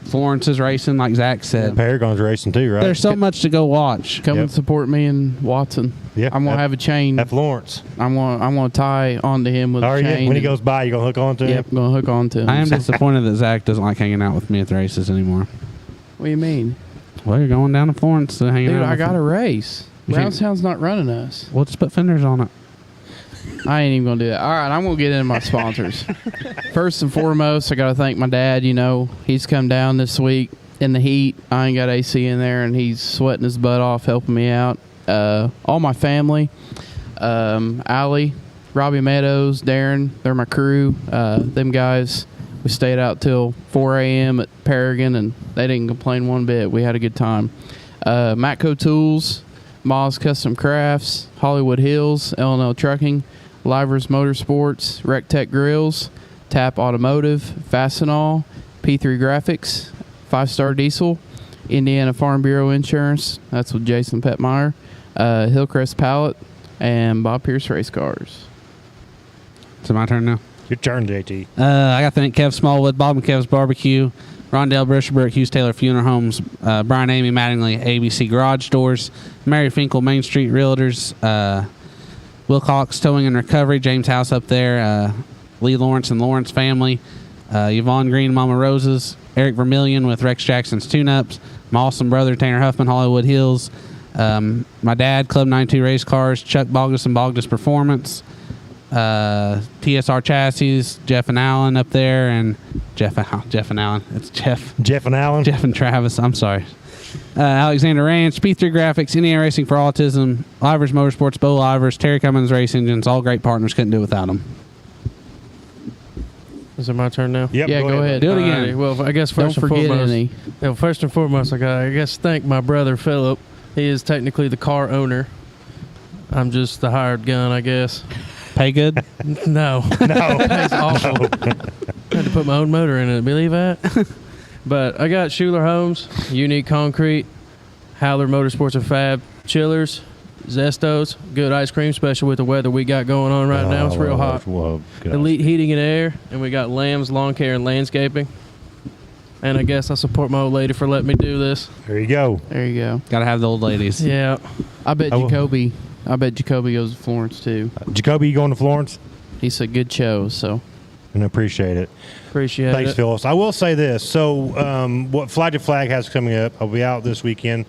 Florence is racing, like Zach said. Paragon's racing too, right? There's so much to go watch. Come Yep. and support me and Watson. Yeah. I'm gonna have a chain. At Florence. I'm gonna tie onto him with Are a you? chain. When he goes by, you going to hook on to him? Yep, gonna hook onto him. I am disappointed that Zach doesn't like hanging out with me at the races anymore. What do you mean? Well, you're going down to Florence to hang Dude, out. I with got him. a race. Brownstown's not running us. We'll just put fenders on it. I ain't even gonna do that. All right, I'm gonna get into my sponsors. First and foremost, I gotta thank my dad. He's come down this week in the heat. I ain't got AC in there, and he's sweating his butt off helping me out. All my family, Allie, Robbie Meadows, Darren, they're my crew. Them guys, we stayed out till 4 a.m. at Paragon, and they didn't complain one bit. We had a good time. Matco Tools, Moz Custom Crafts, Hollywood Hills, L&L Trucking, Livers Motorsports, Rec Tech Grills, Tap Automotive, Fastenal, P3 Graphics, 5 Star Diesel, Indiana Farm Bureau Insurance, that's with Jason Petmeyer, Hillcrest Pallet, and Bob Pierce Race Cars. Is it my turn now? Your turn, JT. I got to thank Kev Smallwood, Bob and Kev's Barbecue, Rondell Brisherberg, Hughes Taylor Funeral Homes, Brian Amy Mattingly, ABC Garage Doors, Mary Finkel Main Street Realtors, Wilcox Towing and Recovery, James House up there, Lee Lawrence and Lawrence Family, Yvonne Green, Mama Roses, Eric Vermillion with Rex Jackson's Tune-Ups, my awesome brother Tanner Huffman, Hollywood Hills, my dad, Club 92 Race Cars, Chuck Bogdas and Bogdas Performance, TSR Chassis, Jeff and Allen up there, and Jeff and Allen. It's Jeff Jeff and Allen. and Travis. I'm sorry. Alexander Ranch, P3 Graphics, Indiana Racing for Autism, Livers Motorsports, Bo Livers, Terry Cummins Race Engines, all great partners. Couldn't do it without them. Is it my turn now? Yep, Yeah, go ahead. Do it again. Alrighty. Well, I guess Don't first and forget foremost, any. first and foremost, I guess thank my brother Philip. He is technically the car owner. I'm just the hired gun, I guess. Pay good? No, No. that's awful. Had to put my own motor in it. Believe that? But I got Schuler Homes, Unique Concrete, Howler Motorsports and Fab, Chillers, Zestos, good ice cream special with the weather we got going on right now. It's real hot. Whoa, good. Elite Heating and Air, and we got Lamb's Lawn Care and Landscaping. And I guess I support my old lady for letting me do this. There you go. There you go. Got to have the old ladies. Yeah. I bet I will- Jacoby goes to Florence too. Jacoby, you going to Florence? He said good show, so And I appreciate it. Appreciate Thanks, it. Phyllis. I will say this. So, what Flag to Flag has coming up, I'll be out this weekend.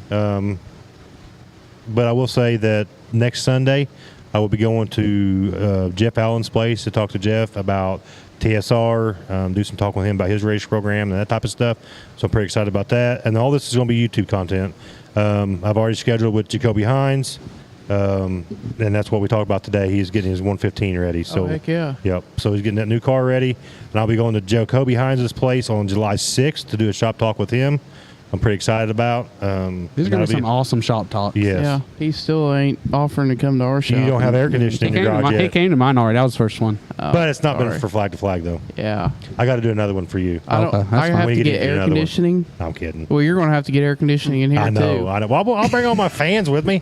But I will say that next Sunday, I will be going to Jeff Allen's place to talk to Jeff about TSR, do some talk with him about his race program and that type of stuff. So I'm pretty excited about that. And all this is going to be YouTube content. I've already scheduled with Jacoby Hines. and that's what we talked about today. He's getting his 115 ready. So, heck yeah. Yep. So he's getting that new car ready, and I'll be going to Joe Kobe Hines' place on July 6th to do a shop talk with him. I'm pretty excited about. These are going to be some awesome shop talks. Yes. Yeah, he still ain't offering to come to our shop. You don't have air conditioning in your garage yet. He came to mine already. That was the first one. But it's not been sorry. for flag to flag, though. Yeah. I got to do another one for you. I don't. Okay, that's I fine. have We to get get another air one. conditioning. I'm kidding. Well, you're going to have to get air conditioning in here I know. too. I know. Well, I'll bring all my fans with me.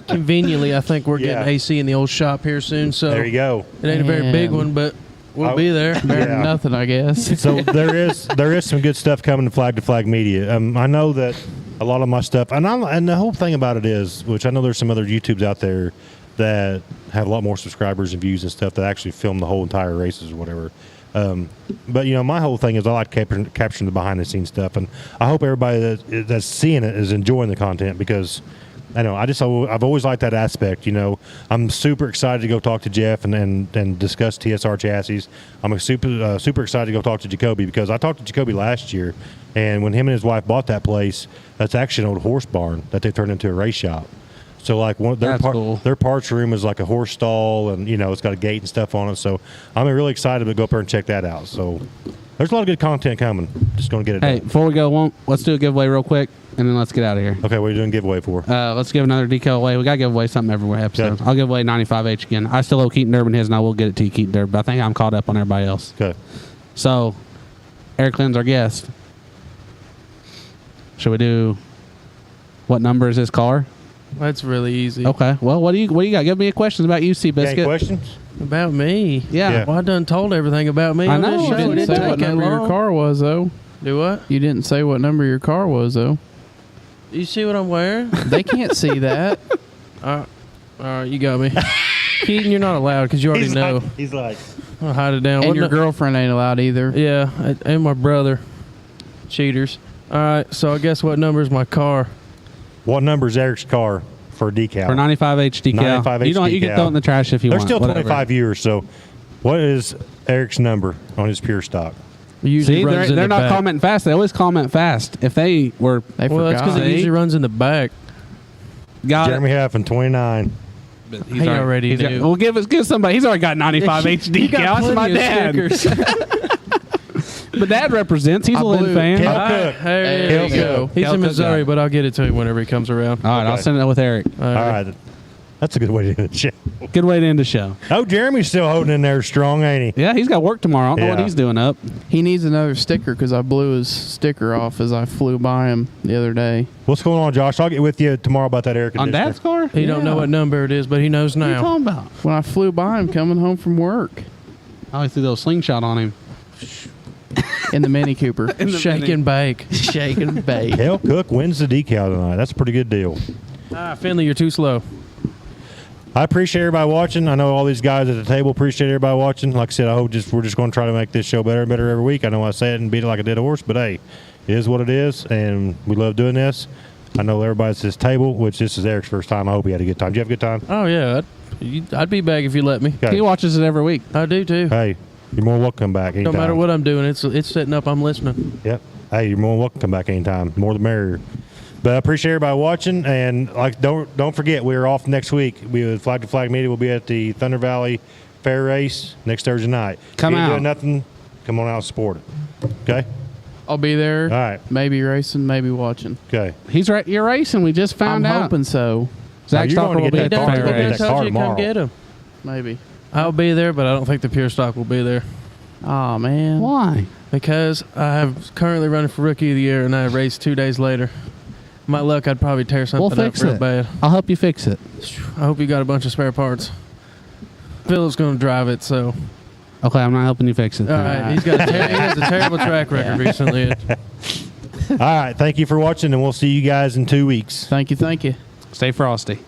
Conveniently, I think we're Yeah. getting AC in the old shop here soon. So There you go. it ain't a very big Man. one, but we'll be there. Better than Yeah. nothing, I guess. So there is some good stuff coming to Flag Media. I know that a lot of my stuff, and the whole thing about it is, which I know there's some other YouTubes out there that have a lot more subscribers and views and stuff that actually film the whole entire races or whatever. But my whole thing is I like capturing the behind the scenes stuff, and I hope everybody that's seeing it is enjoying the content, because I know I've always liked that aspect. I'm super excited to go talk to Jeff and discuss TSR chassis. I'm super excited to go talk to Jacoby, because I talked to Jacoby last year, and when him and his wife bought that place, that's actually an old horse barn that they turned into a race shop. So like Cool. their parts room is like a horse stall, and it's got a gate and stuff on it. So I'm really excited to go up there and check that out. So there's a lot of good content coming. Just going to get it Hey, done. before we go, let's do a giveaway real quick, and then let's get out of here. Okay, what are you doing giveaway for? Let's give another decal away. We got to give away something every episode. Okay. I'll give away 95H again. I still owe Keaton Durbin his, and I will get it to you, Keaton Durbin. But I think I'm caught up on everybody else. Okay. So, Eric Lynn's our guest. Should we do what number is his car? That's really easy. Okay. Well, what do you got? Give me a question about you, Got any Seabiscuit. questions? About me. Yeah. Well, I done told everything about me. I on know. this You show. You It didn't say take what that number your long. car was, though. Do what? You didn't say what number your car was, though. You see what I'm wearing? They can't see that. All right, you got me. Keaton, you're not allowed because you already know. He's like, I'll hide it down. And What your nu- girlfriend ain't allowed either. Yeah, and my brother. Cheaters. All right, so I guess what number is my car? what number is Eric's car for a decal? For 95H decal. 95H You can decal. throw it in the trash if you They're want. still whatever. 25 years. So what is Eric's number on his pure stock? Usually See, runs in they're the not back. commenting fast. They always comment fast. If they were They Well, that's because forgot. it usually runs in the back. got Jeremy Huffin, 29. it, He already he's got- knew. well, give somebody. He's already got 95H He decal. got That's my plenty of dad. stickers. But Dad represents. He's a Lynn blew- fan. Kel All Cook. There There you you go. go. He's Kel in Cook Missouri, got it. but I'll get it to him whenever he comes around. right, I'll Okay. send it with Eric. All right. That's a good way to end the show. Good way to end the show. Oh, Jeremy's still holding in there strong, ain't he? Yeah, he's got work tomorrow. I don't know what Yeah. he's doing up. He needs another sticker because I blew his sticker off as I flew by him the other day. What's going on, Josh? I'll get with you tomorrow about that air On conditioner. Dad's car? He don't know Yeah. what number it is, but he knows What are you now. talking about? When I flew by him coming home from work Oh, he threw those slingshot on him. in the Mini Cooper. Shake and bake. Shake and bake. Kel Cook wins the decal tonight. That's a pretty good deal. Finley, you're too slow. I appreciate everybody watching. I know all these guys at the table appreciate everybody watching. Like I said, I hope we're just going to try to make this show better and better every week. I know I say it and beat it like a dead horse, but hey, it is what it is, and we love doing this. I know everybody's at this table, which this is Eric's first time. I hope he had a good time. Did you have a good time? Oh, yeah. I'd be back if you let me. Okay. He watches it every week. I do, too. Hey, you're more than welcome to come back No anytime. matter what I'm doing, it's setting up. I'm listening. Yep. Hey, you're more than welcome to come back anytime. More the merrier. But I appreciate everybody watching, and don't forget, we're off next week. Flag to Flag Media will be at the Thunder Valley Fair Race next Thursday night. Come if you ain't out. doing nothing, come on out and support it. Okay? I'll be there. All right. Maybe racing, maybe watching. Okay. He's right. You're racing. We just found I'm out. hoping so. Zach Now, you're Stalker going will to be get at that the car. fair You're gonna race. get that car told you to come tomorrow. get him. Maybe. I'll be there, but I don't think the pure stock will be there Oh, man. Why? because I have currently running for Rookie of the Year, and I race 2 days later. My luck, I'd probably tear something We'll up fix real it. bad. I'll help you fix it. I hope you got a bunch of spare parts. Phil's going to drive it, so. Okay, I'm not helping you fix it. All right, he has a terrible track record recently. All right. Thank you for watching, and we'll see you guys in 2 weeks. Thank you. Stay frosty.